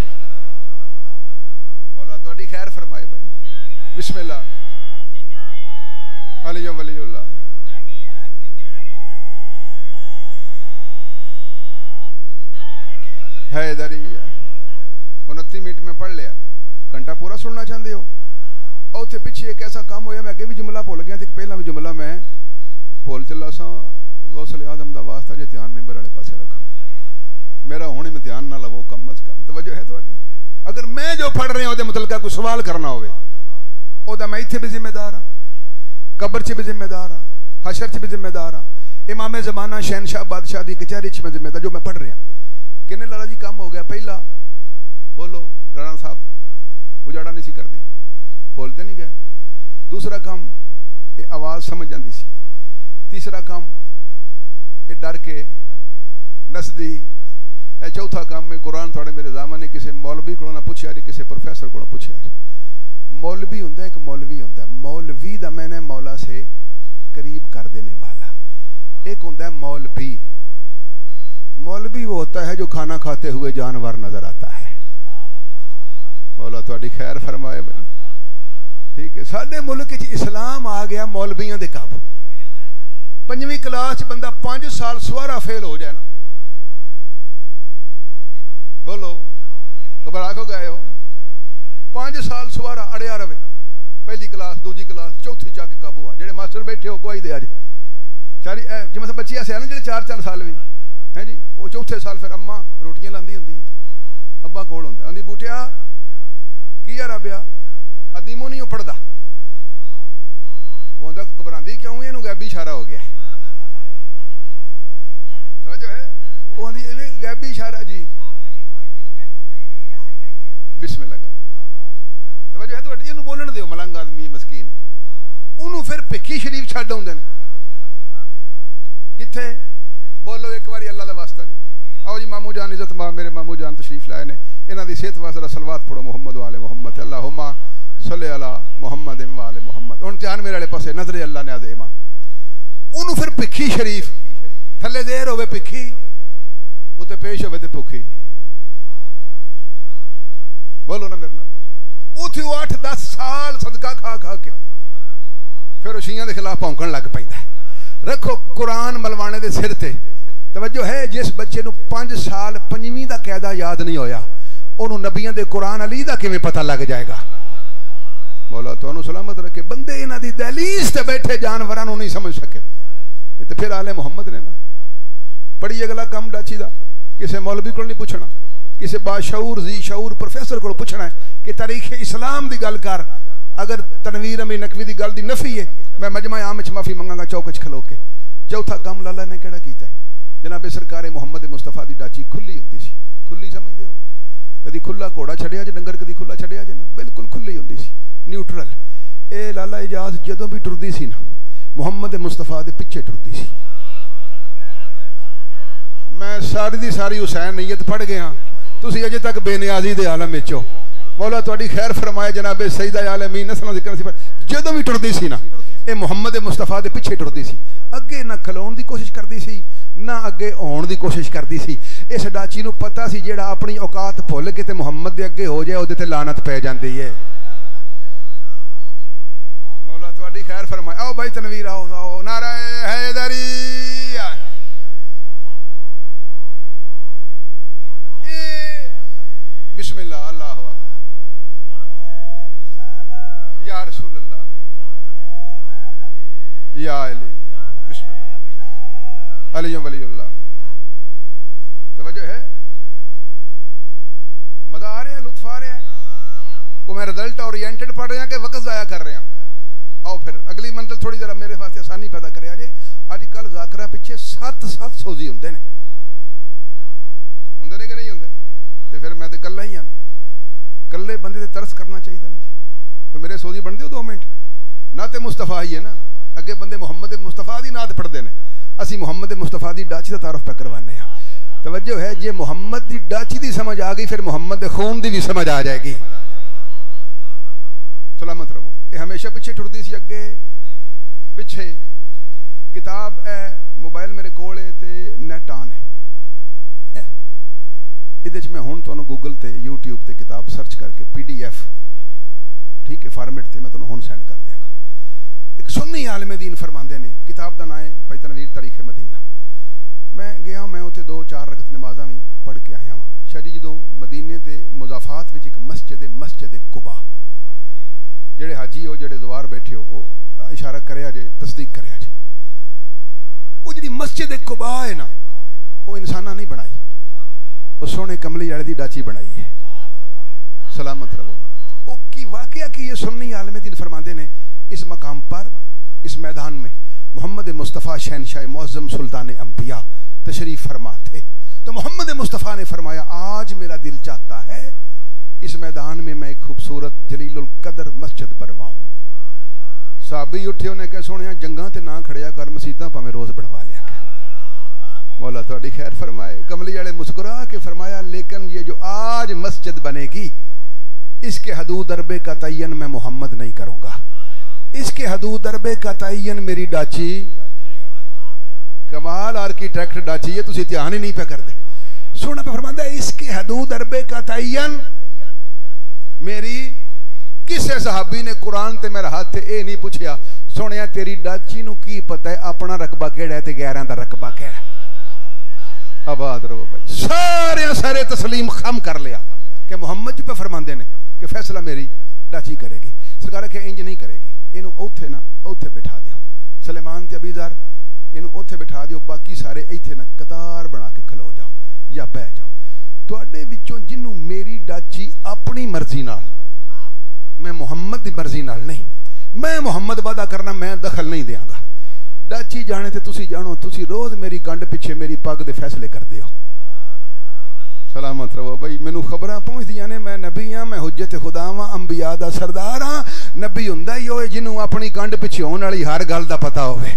مولا تہاڈی خیر فرمائے بھائی بسم اللہ علی ولی اللہ حیدری 29 منٹ میں پڑھ لیا گھنٹہ پورا سننا چاہتے ہو اور تے پیچھے ایک ایسا کام ہویا میں اگے بھی جملہ بھول گیا تھا پہلا بھی جملہ میں بھول چلا سا غوث اعظم دا واسطہ جے دھیان ممبر والے پاسے رکھو میرا ہونے میں دھیان نہ لو کم از کم توجہ ہے تہاڈی اگر میں جو پڑھ رہے ہوں دے متعلقہ کوئی سوال کرنا ہوئے او دا میں ایتھے بھی ذمہ دار ہاں قبر چ بھی ذمہ دار ہاں حشر چ بھی ذمہ دار ہاں امام زمانہ شہنشاہ بادشاہ دی کچہری چ میں ذمہ دار جو میں پڑھ رہا ہوں کنے لالا جی کام ہو گیا پہلا بولو رانا صاحب اجاڑا نہیں سی کر دی بولتے نہیں گئے دوسرا کام یہ آواز سمجھ جاندی سی تیسرا کام یہ ڈر کے نس دی اے چوتھا کام میں قرآن تھوڑے میرے زامن نے کسی مولوی کو نہ پوچھا جی کسی پروفیسر کو نہ پوچھا جی مولوی ہوندہ ہے ایک مولوی ہوندہ ہے مولوی دا میں نے مولا سے قریب کر دینے والا ایک ہوندہ ہے مولوی مولوی وہ ہوتا ہے جو کھانا کھاتے ہوئے جانور نظر آتا ہے مولا تہاڈی خیر فرمائے بھائی ٹھیک ہے ساڈے ملک وچ اسلام آ گیا مولویاں دے قابو 5ویں کلاس بندہ 5 سال سوارا فیل ہو جائے نا بولو گھبرا کو گئے ہو 5 سال سوارا اڑیا رہے پہلی کلاس دوجی کلاس چوتھی جا کے قابو آ جڑے ماسٹر بیٹھے ہو گواہی دے آج ساری جی مطلب بچے ایسے ہیں نا جڑے 4 سال بھی ہیں جی وہ چوتھے سال پھر اماں روٹیاں لاندی ہوندی ہے ابا کول ہوندا آندی بوٹیا کی یار ربیا ادیمو نہیں پڑھدا وہ ہوندا گھبراندی کیوں اینو غیبی اشارہ ہو گیا توجہ ہے وہ آندی غیبی اشارہ جی بسم اللہ کر توجہ ہے تو اینو بولن دیو ملنگ آدمی مسکین اونوں پھر پکھی شریف چھڈ اوندے نے کتھے بولو ایک باری اللہ دا واسطہ جی آؤ جی مامو جان عزت ماں میرے مامو جان تشریف لائے نے انہاں دی صحت واسطے صلوات پڑھو محمد وعلى محمد اللہم صلی علی محمد وعلى محمد ہن دھیان میرے والے پاسے نظر اللہ نے عظیم اونوں پھر پکھی شریف تھلے دیر ہوے پکھی اوتے پیش ہوے تے بھوکھی بولو نا میرے نال اوتھے 8-10 سال صدقہ کھا کھا کے پھر شیعہ دے خلاف پونکن لگ پیندا ہے رکھو قرآن ملوانے دے سر تے توجہ ہے جس بچے نو 5 سال 5ویں دا قاعدہ یاد نہیں ہویا انہوں نبیوں دے قرآن علی دا کیویں پتہ لگ جائے گا مولا تو انہوں سلامت رکھے بندے انہاں دی دہلیز تے بیٹھے جانوراں نوں نہیں سمجھ سکے یہ تے پھر آل محمد نے نا پڑھی اگلا کام ڈاچی دا کسے مولوی کو نہیں پوچھنا کسے باشعور ذی شعور پروفیسر کو پوچھنا ہے کہ تاریخ اسلام دی گل کر اگر تنویر امی نقوی دی گل دی نفی ہے میں مجمع عام وچ معافی منگاں گا چوک وچ کھلو کے چوتھا کام لالا نے کیڑا کیتا ہے جناب سرکار محمد مصطفیٰ دی ڈاچی کھلی ہوندی سی کھلی سمجھ دے ہو کدی کھلا گھوڑا چھڑیا جے ڈنگر کدی کھلا چھڑیا جے نا بالکل کھلی ہوندی سی نیوٹرل اے لالا اجاز جدوں بھی ٹردی سی نا محمد مصطفیٰ دے پیچھے ٹردی سی میں ساری دی ساری حسین نیت پڑھ گیا تسی اجے تک بے نیازی دے عالم وچ ہو مولا تہاڈی خیر فرمائے جناب سیدہ عالمین نسلاں ذکر سی جدوں بھی ٹردی سی نا اے محمد مصطفیٰ دے پیچھے ٹردی سی اگے نہ کھلون دی کوشش کردی سی نہ اگے آن دی کوشش کردی سی اس ڈاچی نو پتہ سی جیڑا اپنی اوقات بھول کے تے محمد دے اگے ہو جائے اودے تے لعنت پے جاندی ہے مولا تہاڈی خیر فرمائے آؤ بھائی تنویر آؤ نعرہ حیدری بسم اللہ اللہ اکبر یا رسول اللہ یا علی بسم اللہ علی ولی اللہ توجہ ہے مزہ آ رہا ہے لطف آ رہا ہے کو میں رزلٹ اورینٹڈ پڑھ رہے ہیں کہ وقت ضائع کر رہے ہیں آؤ پھر اگلی منزل تھوڑی ذرا میرے واسطے آسانی پیدا کرے آجے آج کل ذاکرہ پیچھے 7 سوزی ہوندے نے کہ نہیں ہوندے تو پھر میں تو کلا ہی آنا کلے بندے تے ترس کرنا چاہیے نا جی تو میرے سوزی بن دیو 2 منٹ نعت مصطفیٰ ہی ہے نا اگے بندے محمد مصطفیٰ دی نعت پڑھ دے نے اسی محمد مصطفیٰ دی ڈاچی دا تعارف پہ کروانے ہیں توجہ ہے جے محمد دی ڈاچی دی سمجھ آ گئی پھر محمد دے خون دی بھی سمجھ آ جائے گی سلامت رہو یہ ہمیشہ پیچھے ٹردی سی اگے پیچھے کتاب ہے موبائل میرے کول ہے تے نیٹ آن ہے ادھے میں ہوں تو گوگل تے یوٹیوب تے کتاب سرچ کر کے PDF ٹھیک ہے فارمیٹ تے میں تو ہوں سینڈ کر دیاں گا ایک سنی عالم دین فرماندے نے کتاب دا نام ہے بھائی تنویر تاریخ مدینہ میں گیا میں اتنے 2-4 رکعت نمازاں بھی پڑھ کے آیا ہاں شاید جدوں مدینے تے مضافات وچ ایک مسجد قباء جڑے حاجی ہو جڑے زوار بیٹھے ہو وہ اشارہ کریا جے تصدیق کریا جے وہ جڑی مسجد قباء ہے نا وہ انساناں نہیں بنائی وہ سونے کملی والے دی ڈاچی بنائی ہے سلامت رہو وہ کی واقعہ کی یہ سنی عالم دین فرماندے نے اس مقام پر اس میدان میں محمد مصطفیٰ شہنشاہ معظم سلطان انبیاء تشریف فرما تھے تو محمد مصطفیٰ نے فرمایا آج میرا دل چاہتا ہے اس میدان میں میں ایک خوبصورت جلیل القدر مسجد بنواؤں صحابی اٹھے انہیں کہہ سونے جنگاں تے نہ کھڑیا کر مسیتاں پہ میں روز بنوا لیا کر مولا تہاڈی خیر فرمائے کملی والے مسکرا کے فرمایا لیکن یہ جو آج مسجد بنے گی اس کے حدود اربے کا تعین میں محمد نہیں کروں گا اس کے حدود اربے کا تعین میری ڈاچی کمال آرکیٹیکٹ ڈاچی ہے تسی دھیان ہی نہیں پہ کر دے سونا پہ فرماتا ہے اس کے حدود اربے کا تعین میری کسے صحابی نے قرآن تے میرا ہاتھ تے اے نہیں پوچھیا سونے تیری ڈاچی نو کی پتہ ہے اپنا رقبہ کیڑا ہے تے غیراں دا رقبہ کیڑا ہے آباد رہو بھائی سارے تسلیم خم کر لیا کہ محمد جی پہ فرماندے نے کہ فیصلہ میری ڈاچی کرے گی سرکار کہ انج نہیں کرے گی، اینو اوتھے نہ اوتھے بٹھا دیو، سلیمان تے ابیذر اینو اوتھے بٹھا دیو، باقی سارے ایتھے نہ قطار بنا کے کھلو جاؤ یا بہ جاؤ۔ تواڈے وچوں جنوں میری ڈاچی اپنی مرضی نال، میں محمد دی مرضی نال نہیں، میں محمد وعدہ کرنا میں دخل نہیں دیاں گا، ڈاچی جانے تے تسی جانو، تسی روز میری گنڈ پیچھے میری پگ دے فیصلے کر دیو۔ سلامت رہو بھائی، مینوں خبراں پہنچ دیاں نے، میں نبی ہاں، میں حجت خدا ہاں، انبیاء دا سردار ہاں۔ نبی ہوندا ہی ہوئے جنوں اپنی گنڈ پیچھے ہون والی ہر گل دا پتہ ہوے۔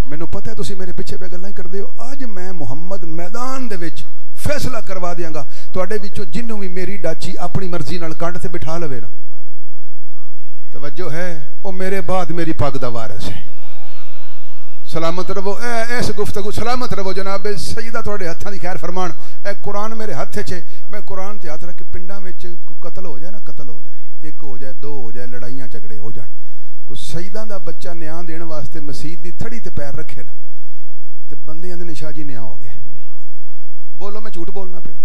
مینوں پتہ ہے تسی میرے پیچھے پہ گلاں کردے ہو، اج میں محمد میدان دے وچ فیصلہ کروا دیاں گا، تواڈے وچوں جنوں بھی میری ڈاچی اپنی مرضی نال کنڈ تے بٹھا لوے نا، توجہ ہے، او میرے بعد میری پگ دا وارث ہے۔ سلامت رہو، ایس گفتگو سلامت رہو جناب سیدہ تھوڑے ہتھاں دی خیر فرمان۔ اے قرآن میرے ہتھ چھے، میں قرآن تے ہاتھ رکھ کے پنڈاں وچ قتل ہو جائے نا، قتل ہو جائے، ایک ہو جائے، دو ہو جائے، لڑائیاں جھگڑے ہو جان، کوئی سیداں دا بچہ نیاں دین واسطے مسجد دی تھڑی تے پیر رکھے نا تے بندے اندے شاہ جی نیاں ہو گئے۔ بولو میں جھوٹ بولنا پیا،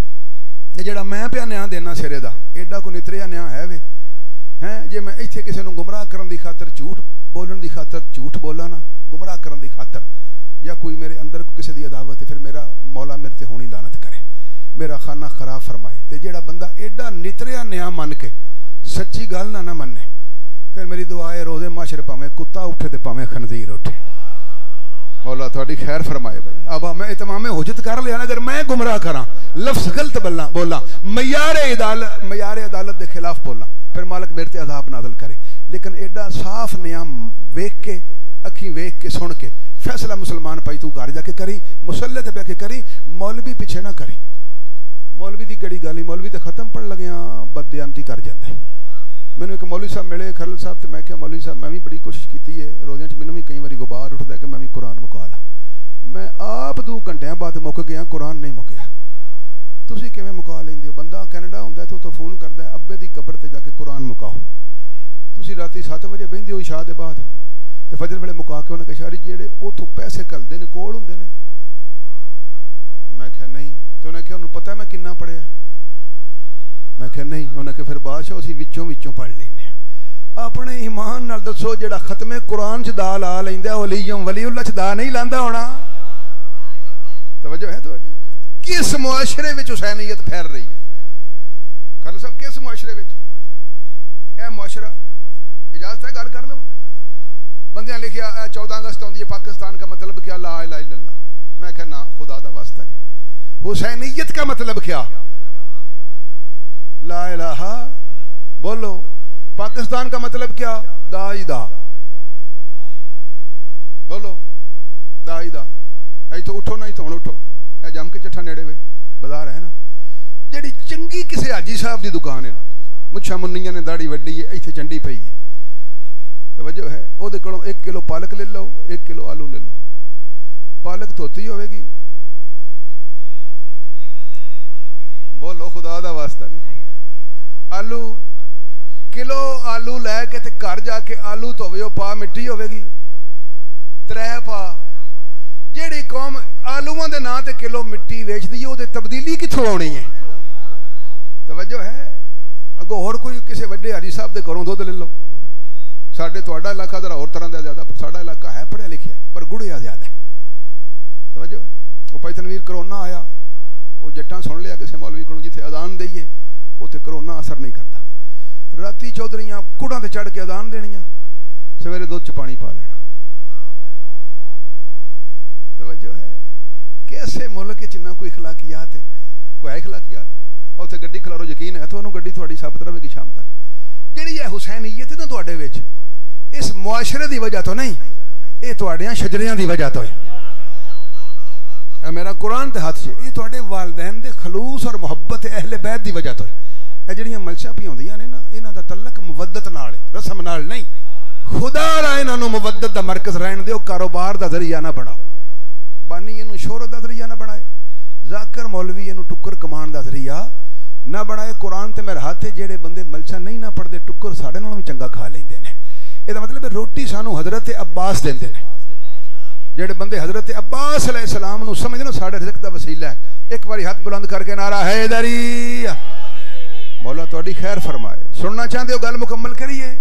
یہ جڑا میں پیا نیاں دینا سرے دا ایڈا کو نتریا نیاں ہے وے ہیں؟ جے میں ایتھے کسے نوں گمراہ کرن دی خاطر جھوٹ بولن دی خاطر جھوٹ بولا نا، گمراہ کرن دی خاطر، یا کوئی میرے اندر کو کسی دی عداوت ہے، پھر میرا مولا میرے تے ہونی لعنت کرے، میرا خانہ خراب فرمائے۔ تے جیڑا بندہ ایڈا نتریا نیا من کے سچی گل نہ مننے، پھر میری دعا ہے روزے معاشر پاویں کتا اٹھے تے پاویں خنزیر اٹھے، مولا تھوڑی خیر فرمائے۔ بھائی اب میں اتمام حجت کر لیا، اگر میں گمراہ کراں، لفظ غلط بولا، معیار عدالت دے خلاف بولا، پھر مالک میرے تے عذاب نازل کرے۔ لیکن ایڈا صاف نیا ویکھ کے، اکھیں ویکھ کے، سن کے فیصلہ مسلمان پائی تو گھر جا کے کری، مسلح تے بہ کے کری، مولوی پیچھے نہ کری۔ مولوی دی گڑی گالی، مولوی تے ختم پڑھ لگیاں بددیانتی کر جاندا ہے۔ مینوں ایک مولوی صاحب ملے کھرل صاحب تے میں کہا مولوی صاحب میں بھی بڑی کوشش کیتی ہے، روزیاں چ مینوں بھی کئی واری غبار اٹھدا ہے کہ میں بھی قرآن مکا لاں، میں آپ 2 گھنٹیاں بعد مک گیا، قرآن نہیں مکیا، تسی کیویں مکا لیندے ہو؟ بندہ کینیڈا ہوندا ہے تے اوتھوں فون کردا ہے ابے دی قبر تے جا کے قرآن مکاؤ، تسی راتی 7 بجے بہندے ہو عشاء دے بعد تے فجر ویلے مکا کے انہاں کہ شاری جیڑے اوتھوں پیسے کھلدے نے کول ہوندے نے، میں کہا نہیں، تے انہاں کہ انہوں پتہ ہے میں کنا پڑھیا، میں کہا نہیں، انہاں کہ پھر بادشاہ اسی وچوں پڑھ لینے۔ اپنے ایمان نال دسو جیڑا ختم قرآن چ دا لا لیندا ولی اللہ چ دا نہیں لاندا ہونا؟ توجہ ہے تہاڈی؟ کس معاشرے وچ حسینیت پھیل رہی ہے؟ کھل صاحب کس معاشرے وچ؟ اے معاشرہ اجازت ہے گل کر لو؟ بندیاں لکھیا 14 اگست ہوندی ہے، پاکستان کا مطلب کیا؟ لا الہ الا اللہ۔ میں کہا نا خدا دا واسطہ جی، حسینیت کا مطلب کیا؟ لا الہ بولو۔ پاکستان کا مطلب کیا؟ دائی دا بولو، دائی دا۔ اے تو اٹھو نہیں تو ہن اٹھو، اے جم کے چٹھا نیڑے وے بازار ہے نا، جڑی چنگی کسے حاجی صاحب دی دکان ہے نا، مچھا منیاں نے داڑھی وڈی ہے، ایتھے چنڈی پئی ہے، توجہ ہے، او دے کولوں 1 کلو پالک لے لو، 1 کلو آلو لے لو، پالک دھوتی ہوے گی، بولو خدا دا واسطہ جی، آلو کلو آلو لے کے تے گھر جا کے آلو دھویو، پا مٹی ہوے گی 3 پا۔ جیڑی قوم آلوواں دے نا تے کلو مٹی ویچدی ہے، او دے تبدیلی کتھوں آنی ہے؟ توجہ ہے؟ اگوں ہور کوئی کسے وڈے حاجی صاحب دے گھروں دودھ لے لو، ساڈے تہاڈا علاقہ ذرا ہور طرح دا زیادہ، پر ساڈا علاقہ ہے پڑھیا لکھیا پر گڑیا زیادہ ہے، توجہ ہے؟ او پائی تنویر کرونا آیا، او جٹاں سن لیا کسے مولوی کولوں جتھے اذان دئیے اوتھے کرونا اثر نہیں کرتا، راتی چودھریاں کڑاں تے چڑھ کے اذان دینیاں، سویرے دودھ چ پانی پا لینا، توجہ ہے؟ کیسے ملک چ نہ کوئی اخلاقیات ہے، کوئی اخلاقیات ہے؟ اوتھے گڈی کھلارو، یقین ہے تھانوں گڈی تہاڈی ثابت رہے گی شام تک۔ جڑی ہے حسینیت نا تہاڈے وچ، اس معاشرے دی وجہ تو نہیں، اے تہاڈیاں شجریاں دی وجہ تو ہے۔ اے میرا قرآن تے ہاتھ چ، اے تہاڈے والدین دے خلوص اور محبت اہل بیت دی وجہ تو ہے۔ اے جڑیاں ملشاں پی ہوندیاں نے نا، انہاں دا تعلق مودت نال ہے، رسم نال نہیں۔ خدا را انہاں نوں مودت دا مرکز رہن دیو، کاروبار دا ذریعہ نہ بناؤ، بانی انہوں شہرت دا ذریعہ نہ بنائے، ذاکر مولوی انہوں ٹکر کمان دا ذریعہ نہ بنائے۔ قرآن تے میرے ہاتھ جیڑے بندے ملشاں نہیں نہ پڑھ دے، ٹکر ساڑے نالوں بھی چنگا کھا لیندے نے۔ یہ دا مطلب ہے روٹی سانو حضرت عباس دیندے نے، جیڑے بندے حضرت عباس علیہ السلام نو سمجھ نو ساڑے رزق دا وسیلہ ہے، ایک باری ہاتھ بلند کر کے نعرہ حیدری، مولا تہاڈی خیر فرمائے۔ سننا چاہندے ہو گل مکمل کریے؟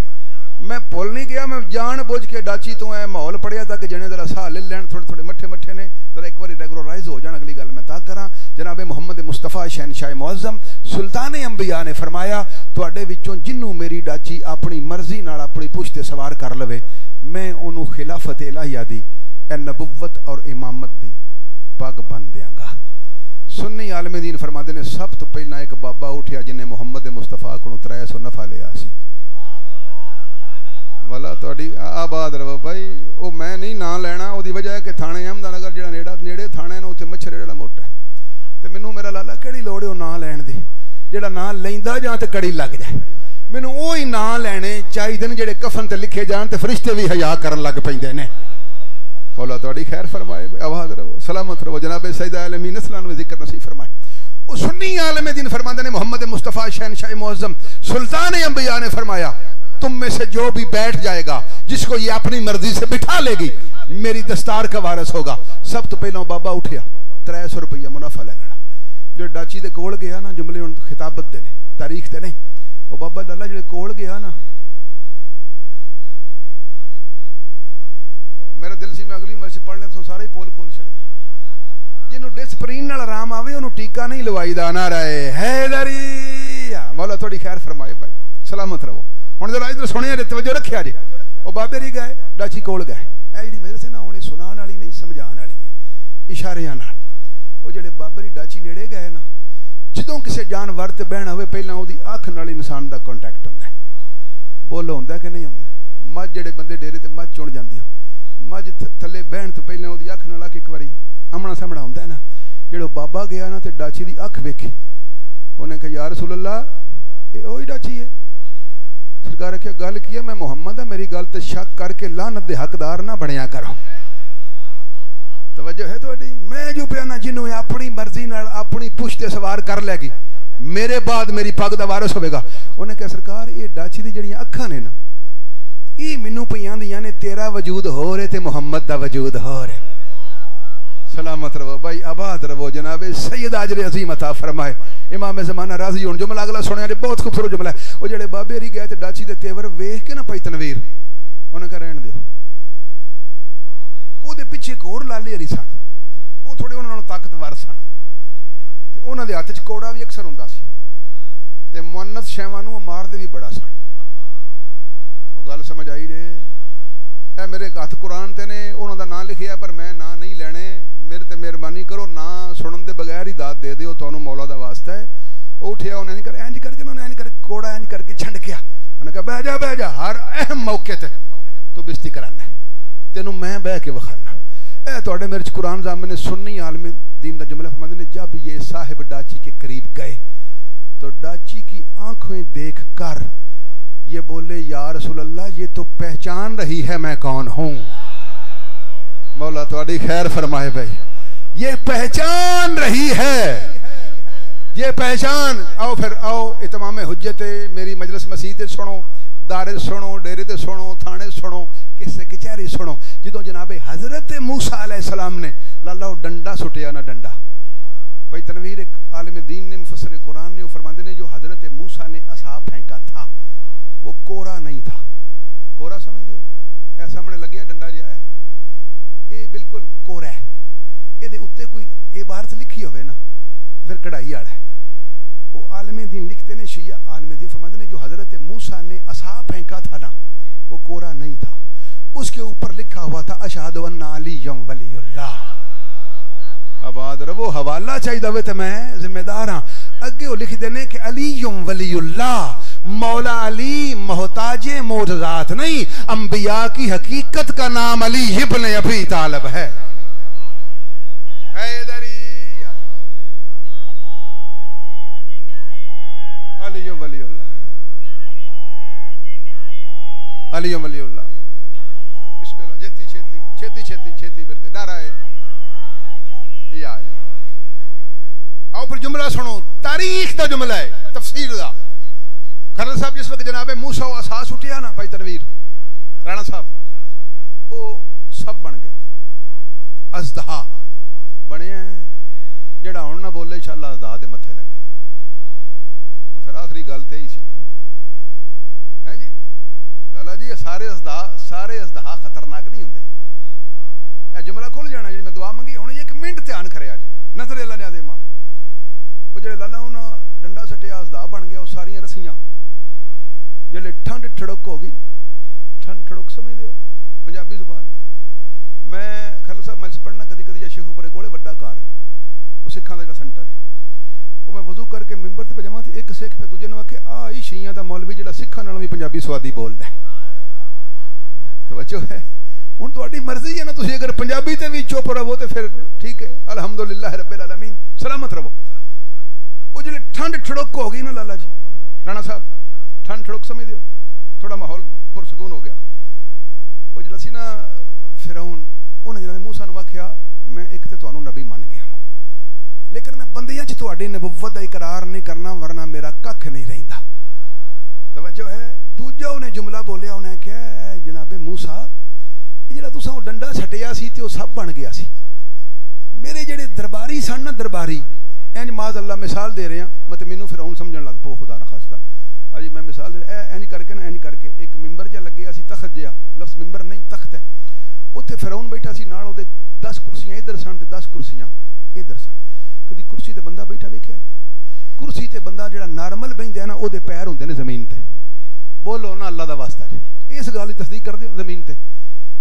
میں بھول نہیں گیا, میں جان بوجھ کے ڈاچی تو ہے ماحول پڑیا تھا کہ جنے ذرا ساہ لے لین, تھوڑے تھوڑے مٹھے مٹھے نے, ذرا ایک بار ریگولرائز ہو جان. اگلی گل میں تا کراں, جناب محمد مصطفیٰ شہنشاہ معظم سلطان انبیاء نے فرمایا تواڈے وچوں جنوں میری ڈاچی اپنی مرضی نال اپنی پشت تے سوار کر لوے, میں انہوں خلافت الہیہ دی اے نبوت اور امامت دی پگ بن دیاں گا. سنی عالم دین فرماتے نے سب تو پہلا ایک بابا اٹھیا جنہیں محمد مصطفیٰ کو 300 نفع لیا سی. والا تھوڑی آباد رہو بھائی, وہ میں نہیں نہ لینا, وہ دی وجہ ہے کہ تھانے احمد نگر جڑا نیڑے تھانے نا اتنے مچھر جڑا موٹا ہے, تو مینوں میرا لالا کہڑی لوڑ ہے وہ نہ لین دی, جڑا نہ لیندا جاں تے کڑی لگ جائے. مینوں وہی نہ لینے چاہیے نے جڑے کفن تے لکھے جان تے فرشتے بھی حیا کرن لگ پیندے نے. مولا تھوڑی خیر فرمائے, آباد رہو, سلامت رہو. جناب سید عالمین اسلام میں ذکر نصیب فرمائے. وہ سنی عالم دین فرماتے نے محمد مصطفیٰ شہنشاہ معظم سلطان انبیاء نے فرمایا تم میں سے جو بھی بیٹھ جائے گا, جس کو یہ اپنی مرضی سے بٹھا لے گی, میری دستار کا وارث ہوگا. سب تو پہلے بابا اٹھیا 300 روپیہ منافع لے لینا. جو ڈاچی دے کول گیا نا, جملے خطابت دے نے, تاریخ دے نہیں, وہ بابا لالا جو کول گیا نا, میرا دل سی میں اگلی مرضی پڑھ لیں تو سارے ہی پول کھول چھڑے. جنہوں ڈسپرین نال آرام آوے انہوں ٹیکا نہیں لوائی دا نہ رہے حیدری. مولا تھوڑی خیر فرمائے بھائی, سلامت رہو. ہن ذرا ادھر سنیا جے, توجہ رکھیا جے. او بابے ری گئے ڈاچی کول گئے, اے جڑی میرے سے نہ ہونی سنان والی نہیں سمجھان والی ہے, اشاریاں نال. او جڑے بابے ری ڈاچی نیڑے گئے نا, جدوں کسے جانور تے بہنا ہوئے پہلاں اودی اکھ نال انسان دا کانٹیکٹ ہوندا ہے. بولو ہوندا کہ نہیں ہوندا؟ مجھ جڑے بندے ڈیرے تے مجھ چن جاندے ہو, مجھ تھلے بہن تو پہلے اودی اکھ نال ایک واری آمنا سامنا ہوندا ہے نا. جڑو بابا گیا نا تے ڈاچی دی اکھ ویکھی, انہیں کہا یا رسول اللہ اے اوہی ڈاچی ہے. سرکار کیا گل کیا, میں محمد ہے, میری گل تے شک کر کے لعنت دے حقدار نہ بنیا کرو. توجہ ہے تواڈی؟ میں جو پیا نا جنوں اپنی مرضی نال اپنی پشت سوار کر لے گی, میرے بعد میری پگ دا وارث ہوے گا. انہیں کہا سرکار یہ ڈاچی دی جڑیاں اکھاں نے نا, یہ مینوں پیاں دیاں نے تیرا وجود ہو رہے تے محمد دا وجود ہو رہے. سلامت رہو بھائی, آباد رہو. جناب سید اجر عظیم عطا فرمائے, امام زمانہ راضی ہون. جملہ اگلا سنیا جی, بہت خوبصورت جملہ ہے. وہ جڑے بابے ری گئے تے ڈاچی دے تیور ویکھ کے نہ پئی تنویر, انہاں کہا رہن دیو. او دے پیچھے ایک اور لالی ہری سن, وہ تھوڑے انہاں نوں طاقتور سن, تے انہاں دے ہاتھ وچ کوڑا بھی اکثر ہوندا سی, تے مؤنث شیواں نوں ماردے بھی بڑا سن. وہ گل سمجھ آئی جے؟ اے میرے ہاتھ قرآن تے نے, انہاں دا نام لکھیا پر میں نام نہیں لینے. میرے تے مہربانی کرو, نہ سنن دے بغیر ہی داد دے دیو, تانوں مولا دا واسطہ ہے. وہ اٹھیا, انہیں انج کر کے انہیں انج کر کے کوڑا انج کر کے چھنڈ کیا. انہیں کہا بہ جا, ہر اہم موقع تے تو بستی کرانا ہے, تینوں میں بہ کے وکھانا. اے تواڈے میرے چ قرآن زامن سنی عالم دین دا جملہ فرماتے ہیں, جب یہ صاحب ڈاچی کے قریب گئے تو ڈاچی کی آنکھیں دیکھ کر یہ بولے یا رسول اللہ یہ تو پہچان رہی ہے میں کون ہوں. مولا تواڈی خیر فرمائے بھائی, یہ پہچان رہی ہے, یہ پہچان. آؤ پھر آؤ, اتمام حجت میری مجلس مسیح سنو, دارے سنو, ڈیرے تے سنو, تھانے سنو, کسے کچہری سنو. جدوں جناب حضرت موسیٰ علیہ السلام نے لالا ڈنڈا سٹیا نا, ڈنڈا بھائی تنویر ایک عالم دین نے, مفسر قرآن نے, وہ فرماتے ہیں جو حضرت موسیٰ نے عصا پھینکا تھا وہ کورا نہیں تھا. کورا سمجھ دیو, اے سامنے لگیا ڈنڈا جہا ہے, یہ بالکل کورا ہے. یہ اتنے کوئی عبارت لکھی ہوئے نا پھر کڑھائی والا ہے. وہ عالم دین لکھتے ہیں, شیعہ عالم دین فرماتے ہیں جو حضرت موسیٰ نے عصا پھینکا تھا نا وہ کورا نہیں تھا, اس کے اوپر لکھا ہوا تھا اشہد ان علی ولی اللہ. آباد رہو, حوالہ چاہیے ہوئے تو میں ذمہ دار ہاں. اگے وہ لکھ دینے کہ علی ولی اللہ, مولا علی محتاج معجزات نہیں, انبیاء کی حقیقت کا نام علی ابن ابی طالب ہے. حیدری علی ولی اللہ, علی ولی اللہ. بسم اللہ, جیتی چھیتی چھیتی چھیتی چھیتی بالکل نعرہ ہے یا علی. آؤ پھر جملہ سنو, تاریخ دا جملہ ہے, تفسیر دا. کرنل صاحب جس وقت جناب موسیٰ و اساس اٹھیا نا, بھائی تنویر رانا صاحب, وہ سب بن گیا, ازدہا بنے ہیں. جڑا ہن نہ بولے انشاءاللہ ازدہا دے متھے لگے. ہن پھر آخری گل تے ہی سی نا, ہیں جی لالا جی, یہ سارے ازدہا خطرناک نہیں ہوندے. اے جملہ کھل جانا جی میں دعا منگی ہن ایک منٹ دھیان کرے اج نظر اللہ نے دے امام وہ جڑے لالا انہاں ڈنڈا سٹیا ازدہا بن گیا. وہ ساریاں رسیاں جڑے ٹھنڈ ٹھڑک ہو گئی ٹھنڈ ٹھڑک سمجھ دیو پنجابی زبان ہے. میں خالد صاحب مجلس پڑھنا کدی کدی شیخ اوپر کولے وڈا گھر وہ سکھاں دا جڑا سینٹر ہے وہ میں وضو کر کے ممبر تے پجاواں تے ایک سکھ پہ دوجے نوں آکھے آ شیعیاں دا مولوی جڑا سکھاں نال وی پنجابی سوادی بولدا ہے. توجہ ہے ہن تہاڈی مرضی ہے نا تسی اگر پنجابی تے بھی چپ رہو تے پھر ٹھیک ہے الحمدللہ رب العالمین سلامت رہو. وہ جڑے ٹھنڈ ٹھڑک ہو گئی نا لالا جی رانا صاحب ٹھنڈ ٹھڑک سمجھ دیو تھوڑا ماحول پرسکون ہو گیا. وہ جڑا سی نا فرعون انہیں جناب موسیٰ نو آکھیا میں ایک تے تانوں نبی من گیا لیکن میں بندیاں چ تہاڈی نبوت دا اقرار نہیں کرنا ورنہ میرا ککھ نہیں رہندا. توجہ ہے. دوجا انہیں جملہ بولیا انہیں کہا جناب موسیٰ یہ جڑا تساں او ڈنڈا سٹیا سی تے او سب بن گیا سی. میرے جڑے درباری سن نا درباری انج معاذ اللہ مثال دے رہے ہیں مت مینوں فرعون سمجھن لگ پو خدا نہ خاصتا اجی میں مثال انج کر کے نا انج کر کے ایک ممبر جا لگیا سی تخت جیا لفظ ممبر نہیں تخت ہے اوتے فرعون بیٹھا سی نال او دے 10 کرسیاں ادھر سن تے 10 کرسیاں ادھر سن. کدی کرسی تے بندہ بیٹھا ویکھیا جی کرسی تے بندہ جڑا نارمل بہندا ہے نا او دے پیر ہوندے نے زمین تے. بولو نا اللہ دا واسطہ جی اس گل دی تصدیق کر دیو زمین تے.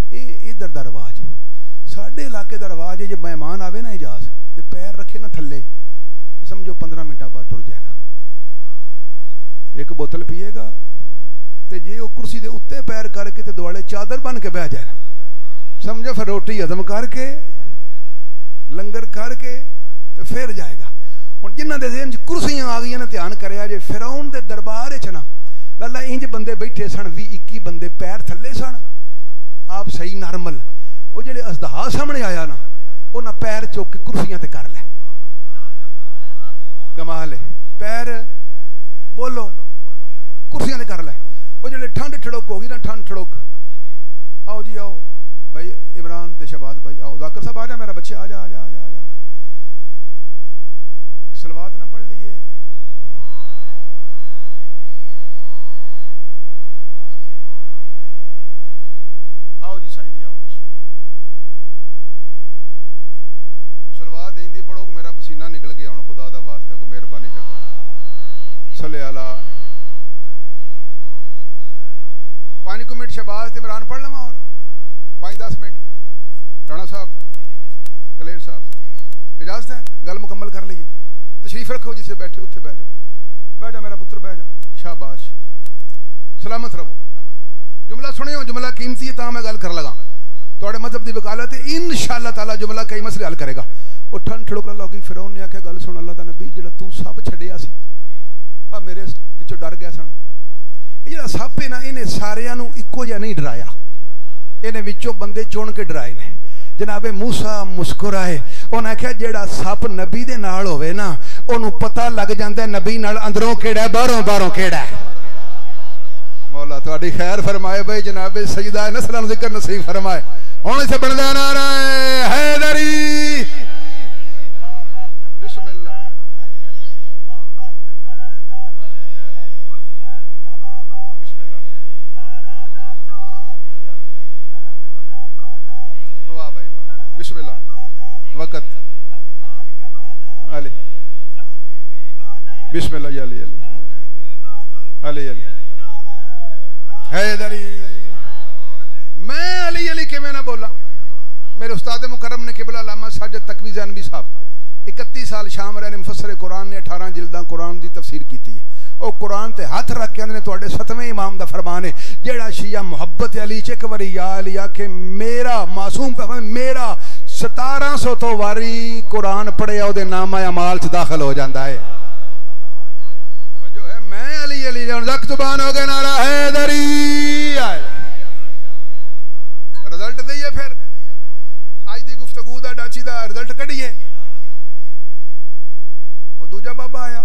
اے ادھر دا رواج ساڈے علاقے دا رواج ہے جے مہمان آوے نا اجاز تے پیر رکھے نا تھلے سمجھو 15 منٹاں بعد ٹر جائے گا. ایک بوتل پیے گا تے جے او کرسی دے اوتے پیر کر کے تے دوالے چادر بن کے بیٹھ جائے سمجھو پھر روٹی ہضم کر کے لنگر کر کے تے پھر جائے گا. ہن جنہاں دے ذہن چ کرسیاں آ گئیاں نا دھیان کریا جے فرعون دے دربار وچ نا لالا انج بندے بیٹھے سن 20-21 بندے پیر تھلے سن آپ صحیح نارمل. وہ جڑے ازدہا سامنے آیا نا انہاں پیر چوک کے کرسیاں تے کر لے. کمال ہے. پیر بولو کرسیاں تے کر لے. وہ جڑے ٹھنڈ ٹھڑک ہو گئی نا ٹھنڈ ٹھڑک آؤ جی آؤ بھائی عمران تے شہباز بھائی آؤ ذاکر صاحب آ جا میرا بچے آ جا آ جا آ جا آ جا صلوات نہ پڑھ لیے. آؤ جی سائیں جی آؤ صلوات ہندی پڑھو کہ میرا پسینہ نکل گیا ہن خدا دا واسطے کو مہربانی چا کرو صلی اللہ 5 منٹ شہباز تے عمران پڑھ لواں اور 5-10 منٹ رانا صاحب کلیر صاحب اجازت ہے گل مکمل کر لئیے. تشریف رکھو جسے بیٹھے اتھے بیٹھ جاؤ بیٹھ جا میرا پتر بیٹھ جا شاباش سلامت رہو. جملہ سنے ہو جملہ قیمتی ہے تاں میں گل کر لگا تواڈے مذہب دی وکالت ہے انشاءاللہ تعالی جملہ کئی مسئلے حل کرے گا. او ٹھنڈ ٹھڑک اللہ کی فرعون نے آکھیا گل سن اللہ دا نبی جڑا تو سب چھڈیا سی آ میرے وچوں ڈر گیا سن. یہ جڑا سپ ہے نا انہیں ساریاں نو اکو جہا نہیں ڈرایا انہیں وچوں بندے چن کے ڈرائے نے. جناب موسیٰ مسکرائے انہیں کہا جیڑا سپ نبی دے نال ہوئے نا انہوں پتہ لگ جاندہ ہے نبی نال اندروں کیڑا ہے باہروں کیڑا ہے. مولا تواڈی خیر فرمائے بھائی جناب سجدہ نسلان ذکر نصیب فرمائے. ہونے سے بندہ نعرہ حیدری بسم اللہ بسم اللہ وقت علی بسم اللہ علی علی علی علی حیدری. میں علی علی کے میں نہ بولا. میرے استاد مکرم نے قبلہ علامہ ساجد تقوی زانوی صاحب 31 سال شام رہنے مفسر قرآن نے 18 جلداں قرآن دی تفسیر کیتی ہے. او قرآن تے ہاتھ رکھ کے نے تواڈے 7ویں امام دا فرمان ہے جیڑا شیعہ محبت علی چ ایک واری یا علی کہ میرا معصوم پہ میرا 1700 تو واری قرآن پڑھے او دے نامہ اعمال چ داخل ہو جاندا ہے. جو ہے میں علی علی جان زک زبان ہو گئے نعرہ حیدری رزلٹ دئیے پھر آج دی گفتگو دا ڈاچی دا رزلٹ کڈیے. وہ دوجا بابا آیا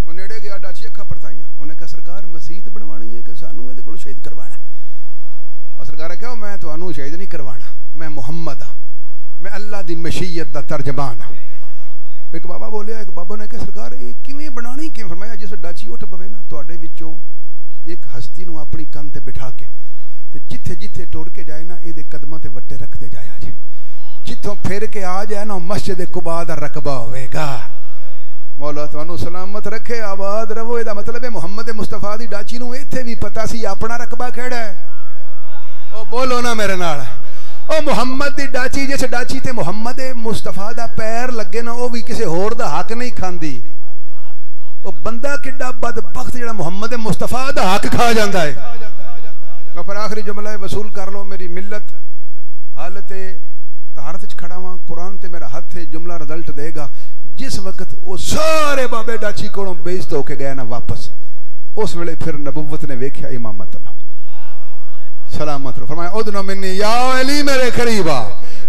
وہ نیڑے گیا ڈاچی اکھا پرتائیاں انہیں کہا سرکار مسجد بنوانی ہے کہ سانو یہ کو شہید کروانا. اور سرکار نے کہا میں تو شہید نہیں کروانا میں محمد ہاں میں اللہ دی مشیت دا ترجمان ہاں. ایک بابا بولیا ایک بابا نے کہا سرکار یہ کیویں بنانی کیویں فرمایا جس ڈاچی اٹھ پوے نا تواڈے وچوں ایک ہستی نو اپنی کن تے بٹھا کے تے جتھے جتھے ٹور کے جائے نا اے دے قدماں تے وٹے رکھ دے جایا جے، جتھوں پھر کے آ جائے نا مسجد قباء دا رقبہ ہوئے گا۔ مولا تانوں سلامت رکھے، آباد رہو۔ دا مطلب ہے محمد مصطفیٰ دی ڈاچی نو ایتھے بھی پتہ سی اپنا رقبہ کیڑا ہے۔ او بولو نا میرے نال، او محمد دی ڈاچی جس ڈاچی تے محمد مصطفیٰ دا پیر لگے نا او بھی کسے ہور دا حق نہیں کھاندی۔ او بندہ کڈا بدبخت جڑا محمد مصطفیٰ دا حق کھا جاندا ہے۔ لو پھر آخری جملہ وصول کر لو، میری ملت حالت طہارت وچ کھڑا ہاں، قرآن تے میرا ہاتھ ہے، جملہ رزلٹ دے گا۔ جس وقت وہ سارے بابے ڈاچی کو بےعزت ہو کے گئے نا واپس، اس ویلے پھر نبوت نے ویکھیا امامت اللہ سلامت رو، فرمایا ادنو منی یا علی میرے قریبا،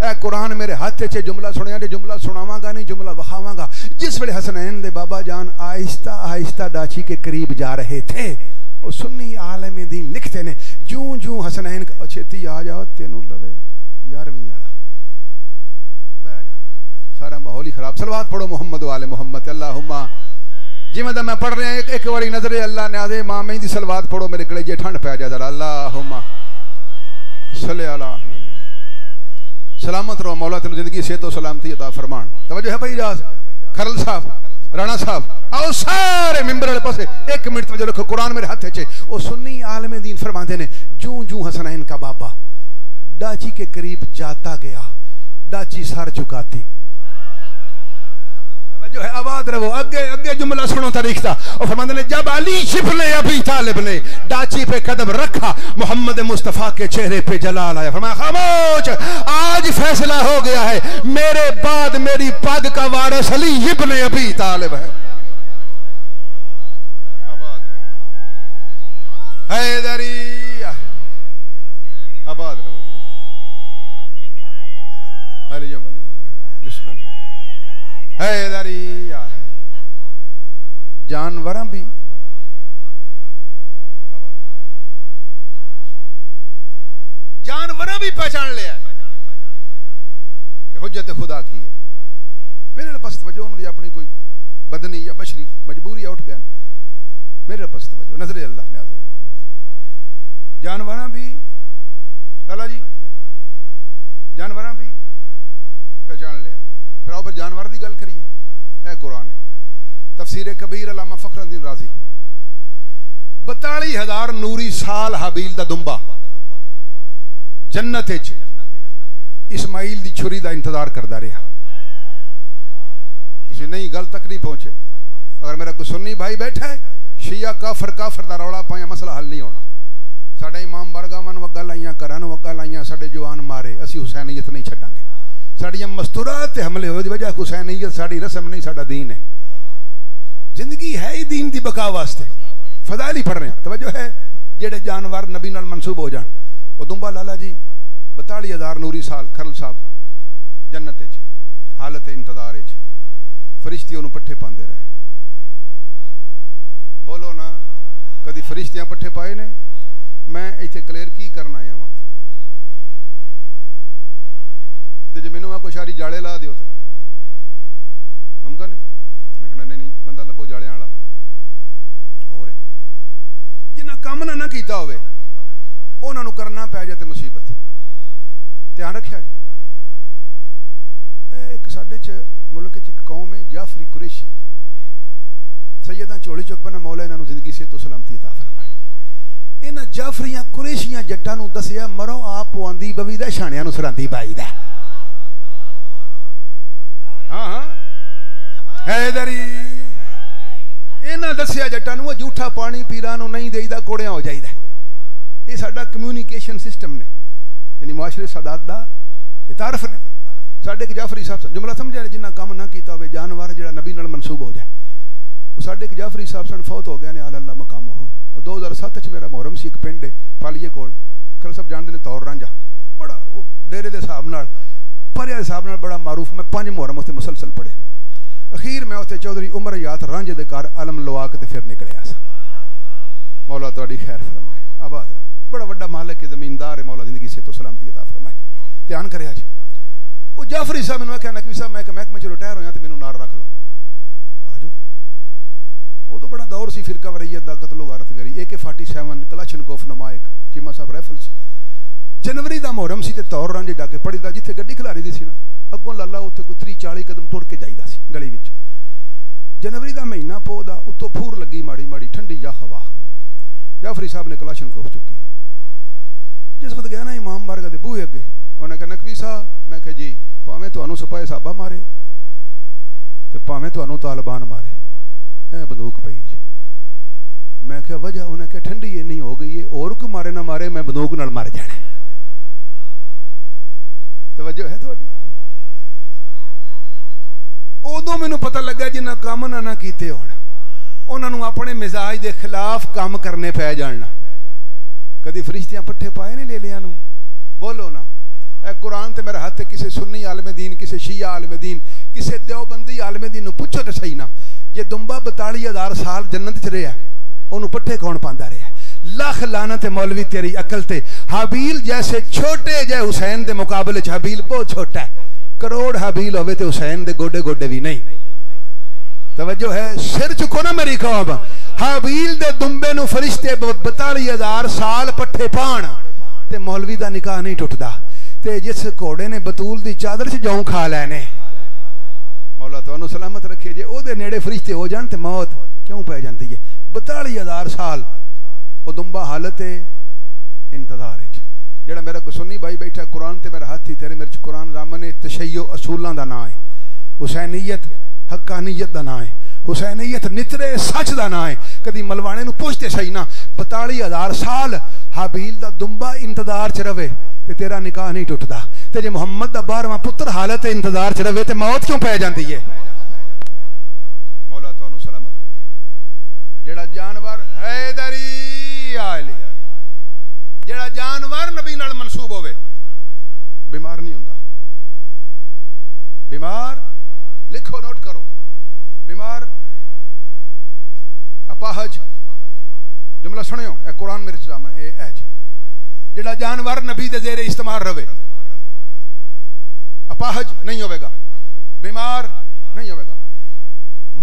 اے قرآن میرے ہاتھ چے جملہ سنیا جے جملہ سناواں گا نہیں جملہ وکھاواں گا۔ جس ویلے حسنین دے بابا جان آہستہ آہستہ ڈاچی کے قریب جا رہے تھے، وہ سنی عالم دین لکھتے نے جوں جوں حسنین چھتی آ جاؤ تینوں لوے 11ویں والا بہ جا، سارا ماحول ہی خراب۔ صلوات پڑھو محمد و آل محمد۔ اللہم جویں دا میں پڑھ رہا ہوں ایک واری نظر اللہ نے آدھے ماں میں دی صلوات پڑھو، میرے کلیجے ٹھنڈ پہ جا ذرا۔ اللہم صلی علی، سلامت رہو، مولا تینوں زندگی صحت و سلامتی عطا فرمان۔ توجہ ہے بھائی جاز کھرل صاحب، رانا صاحب، آؤ سارے ممبر والے پاسے ایک منٹ توجہ رکھو، قرآن میرے ہاتھ ہے۔ وہ سنی عالم دین فرماتے ہیں جوں جوں حسنین کا بابا ڈاچی کے قریب جاتا گیا، ڈاچی سر جھکاتی۔ جو ہے آباد رہو، اگے جملہ سنو تاریخ دا۔ اور فرماتے ہیں جب علی ابن ابی طالب نے ڈاچی پہ قدم رکھا، محمد مصطفیٰ کے چہرے پہ جلال آیا۔ فرمایا خاموش، آج فیصلہ ہو گیا ہے، میرے بعد میری پگ کا وارث علی ابن ابی طالب ہے۔ آباد رہو، حیدری آباد رہو، علی بسم اللہ۔ حیدری جانوراں بھی پہچان لیا کہ حجت خدا کی ہے۔ میرے پاس توجہ، انہوں نے اپنی کوئی بدنی یا بشری مجبوری اٹھ گئے، میرے پاس توجہ، نظر اللہ نے عظیم جانوراں بھی لالا جی جانوراں بھی پہچان لیا۔ پھر آؤ پھر جانور دی گل کریے، اے قرآن ہے۔ تفسیر کبیر علامہ فخر الدین رازی 42,000 نوری سال حابیل دا دمبا جنت وچ اسماعیل دی چھری دا انتظار کردا رہا۔ تسی نہیں گل تک نہیں پہنچے۔ اگر میرا کوئی سنی بھائی بیٹھا ہے شیعہ کافر دا رولا پایا، مسئلہ حل نہیں ہونا۔ ساڈے امام برگاواں وگا لائیاں کرن وگا لائیاں، ساڈے جوان مارے، اسی حسینیت نہیں چھڈاں گے۔ ساڑیاں مستورات تے حملے ہوئے دی وجہ حسینیت ساڑی رسم نہیں، ساڑا دین ہے۔ زندگی ہے ہی دین دی بقا واسطے، فضائل ہی پڑھ رہے ہیں۔ توجہ ہے جڑے جانور نبی نال منسوب ہو جان۔ وہ دمبا لالا جی 42,000 نوری سال کھرل صاحب جنت وچ حالت انتظار وچ فرشتے انہوں پٹھے پاندے رہے۔ بولو نا کدی فرشتیاں پٹھے پائے نے؟ میں ایتھے کلیئر کی کرنا آیا ہاں، جی مینوں کوئی شاری جاڑے لا دیو تے ممکن ہے؟ میں کہنا نہیں بندہ لبو جاڑیاں والا اور جنہ کام نہ کیتا ہوئے انہاں نوں کرنا پے جائے تے مصیبت۔ دھیان رکھیا جی، ایک ساڈے چ ملک چ ایک قوم ہے جعفری قریشی، سیداں چولی چوک بنا مولا انہاں نوں زندگی صحت و سلامتی عطا فرمائے۔ انہاں جعفریاں قریشیاں جٹاں نوں دسیا مرو آپ پواندی بوی دا شانیاں نوں سراندی بائی دا۔ ہاں حیدری انہاں دسیا جٹاں نوں جھوٹا پانی پیراں نوں نہیں دیئیدا، کوڑیاں ہو جائیدا۔ یہ ساڈا کمیونیکیشن سسٹم نے، یعنی معاشرے سادات دا یہ تعارف نے۔ ساڈے ایک جعفری صاحب جملہ سمجھا جنہ کام نہ کیتا ہوئے جانور جڑا نبی نال منسوب ہو جائے، وہ ساڈے ایک جعفری صاحب سن فوت ہو گئے نے، اللہ مقام ہو۔ اور 2007 چ میرا محرم سی، ایک پنڈ ہے پالیے کول، کل سب جانتے نے طور رانجا، بڑا ڈیرے دے حساب نال پریا حساب نال بڑا معروف۔ میں 5 محرم اتنے مسلسل پڑھے۔ اخیر میں اتنے چودھری عمر یات رانجے دے گھر علم لوا کے پھر نکلیا سا۔ مولا تہاڈی خیر فرمائے، آباد رہو۔ بڑا وڈا مالک ہے، زمیندار ہے، مولا زندگی صحت و سلامتی عطا فرمائے۔ دھیان کرے اج وہ جعفری صاحب نے کہا نقوی صاحب میں کہ محکمے چ ریٹائر ہویا تے مینوں نال رکھ لو۔ آ جاؤ وہ تو بڑا دور سی فرقہ وریت دا قتل و غارت گری AK-47 کلاشنکوف نمائک چیمہ صاحب ریفل سی جنوری دا محرم سی تے طور رانجے جا کے پڑی دا جتھے گڈی کھلاری دی سی نا اگوں لالا اتنے کوئی 30-40 قدم ٹر کے جائیدا سی گلی وچ جنوری دا مہینہ پو دا اتوں پھور لگی ماڑی ماڑی ٹھنڈی یا ہوا جعفری صاحب نے کلاشنکوف چکی جس وقت گیا نا امام بارگاہ دے بوئے اگے انہوں نے کہا نقوی صاحب میں کہا جی پاویں تانوں سپاہی صحابہ مارے تے پاویں تانوں طالبان مارے اے بندوق پئی میں کہا وجہ انہوں نے کہا ٹھنڈی یہ نہیں ہو گئی ہے اور کوئی مارے نہ مارے میں بندوق نال مار جانا توجہ ہے تھوڑی ادو مینوں پتہ لگا جنہ کام نہ کیتے ہونا انہوں نے اپنے مزاج دے خلاف کام کرنے پہ جاننا کدی فرشتیاں پٹھے پائے نے لے لیا نو بولو نا اے قرآن تے میرا ہاتھ کسے سنی عالم دین کسے شیعہ عالم دین کسے دیوبندی عالم دین نو پوچھو تے صحیح نا یہ دمبا 42,000 سال جنت چ رہیا انہوں پٹھے کون پاندا رہیا لاکھ لعنت مولوی تیری عقل تے حابیل جیسے چھوٹے جے حسین دے مقابلے چ حابیل بہت چھوٹا ہے کروڑ حابیل ہوئے تے حسین دے گوڈے گوڈے بھی نہیں توجہ ہے سر چکو نا میری قوم حابیل دے دمبے نو فرشتے 42,000 سال پٹھے پان تے مولوی دا نکاح نہیں ٹوٹدا تے جس گھوڑے نے بطول دی چادر سے جاؤں کھا لینے مولا تو انہوں سلامت رکھے جے او دے نیڑے فرشتے ہو جان تے موت کیوں پہ جانتی ہے 42,000 سال او دمبا حالت انتظار ہے جڑا میرا سنی بھائی بیٹھا قرآن تے میرا ہاتھ ہی تیرے مرچ قرآن رامن تشیع اصولاں دا نام ہے حسینیت حقانیت دا نام ہے حسینیت نترے سچ دا نام ہے کدی ملوانے نو پوچھتے صحیح نا 42,000 سال حابیل دا دمبا انتظار چ رہے تے تیرا نکاح نہیں ٹوٹدا تے جے محمد دا 12واں پتر حالت انتظار چ رہے تے موت کیوں پہ جاندی ہے مولا تانوں سلامت رکھے جڑا جانور حیدری آلی جڑا جانور نبی نال منسوب ہوئے بیمار نہیں ہوندا بیمار لکھو نوٹ کرو بیمار اپاہج جملہ سنیو اے قرآن میرے سامنے اے ایج جڑا جانور نبی دے زیر استعمال رہے اپاہج نہیں ہوئے گا بیمار نہیں ہوئے گا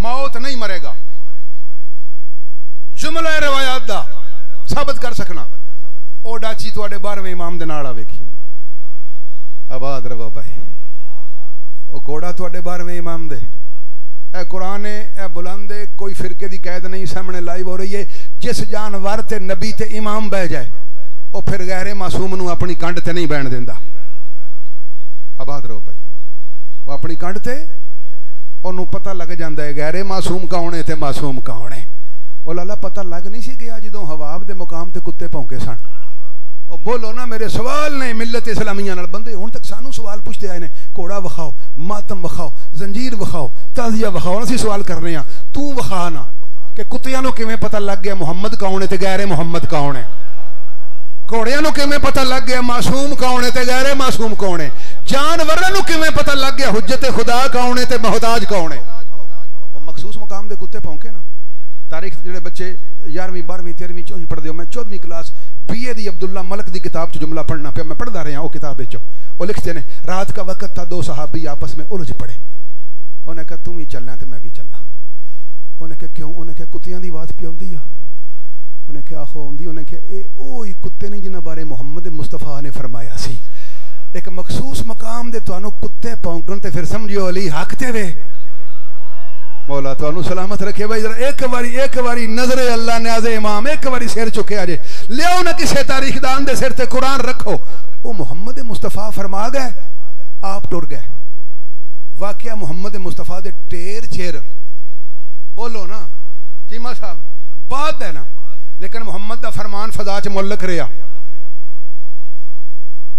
موت نہیں مرے گا جملہ روایات دا ثابت کر سکنا او ڈاچی تواڈے 12ویں امام دے نال آوے گی آباد رہو بھائی او گھوڑا تواڈے 12ویں امام دے اے قرآن اے بلند کوئی فرقے دی قید نہیں سامنے لائیو ہو رہی ہے جس جانور تے نبی تے امام بہ جائے او پھر غیر معصوم نو اپنی کنڈ تے نہیں بہن دیندا آباد رہو بھائی وہ اپنی کنڈ تے انہوں پتہ لگ جاندا ہے غیر معصوم کون ہے تے معصوم کون ہے او لالا پتہ لگ نہیں سی گیا جدوں حواب دے مقام تے کتے بھونکے سن او بولو نا میرے سوال نے ملت اسلامیہ نال بندے ہن تک سانو سوال پوچھتے آئے نے گھوڑا وکھاؤ ماتم وکھاؤ زنجیر وکھاؤ تعزیہ وکھاؤ اسی سوال کرنے ہاں تو وکھا نا کہ کتیاں نو کیویں پتہ لگ گیا محمد کون ہے تے غیر محمد کون ہے گھوڑیاں نو کیویں پتہ لگ گیا معصوم کون ہے تے غیر معصوم کون ہے جانوراں نو کیویں پتہ لگ گیا حجت خدا کون ہے تے محتاج کون ہے او مخصوص مقام دے کتے بھونکے نا تاریخ جڑے بچے 11ویں 12ویں 13ویں 14ویں پڑھ دیو میں 14ویں کلاس BA دی عبداللہ ملک دی کتاب چ جملہ پڑھنا پیا میں پڑھدا رہا ہوں کتاب وچ او لکھتے نے رات کا وقت تھا دو صحابی آپس میں الجھ پڑے انہوں نے کہا تم ہی چلنا تے میں بھی چلنا انہوں نے کہا کیوں انہوں نے کہا کتیاں دی آواز پی ہوندی ہے انہوں نے کہا آخو ہوندی انہوں نے کہا اے اوہی کتے نہیں جنہاں بارے محمد مصطفیٰ نے فرمایا سی ایک مخصوص مقام دے تانوں کتے پونکن تے پھر سمجھو علی حق تے وے مولا تو انہوں سلامت رکھے بھائی ذرا ایک باری نظر اللہ نیاز امام ایک باری سیر چکے آجے لیاؤ نہ کسے تاریخ دان دے سیر تے قرآن رکھو وہ محمد مصطفیٰ فرما گئے آپ ٹر گئے واقعہ محمد مصطفیٰ دے ٹیر چیر بولو نا چیمہ صاحب بات ہے نا لیکن محمد دا فرمان فضا چ ملک رہا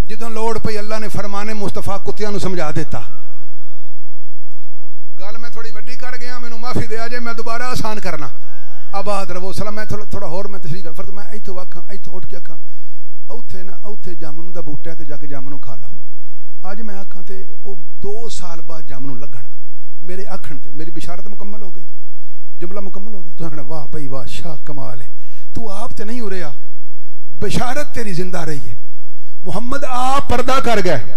جدوں لوڑ پئی اللہ نے فرمان مصطفیٰ کتیاں نو سمجھا دیتا گل میں تھوڑی وڈی کر گیا مینوں معافی دے جے میں دوبارہ آسان کرنا آباد رہو سلام میں تھوڑا ہور میں تشریح کر فرض میں ایتھوں آکھاں ایتھوں اٹھ کے آکھاں اوتھے نا اوتھے جامن دا بوٹا تے جا کے جامن کھا لو اج میں آکھاں تے او 2 سال بعد جامن لگن میرے آکھن تے میری بشارت مکمل ہو گئی جملہ مکمل ہو گیا تو آکھنا واہ بھائی واہ شاہ کمال ہے تو آپ تے نہیں ہو رہا بشارت تیری زندہ رہی ہے محمد آپ پردہ کر گئے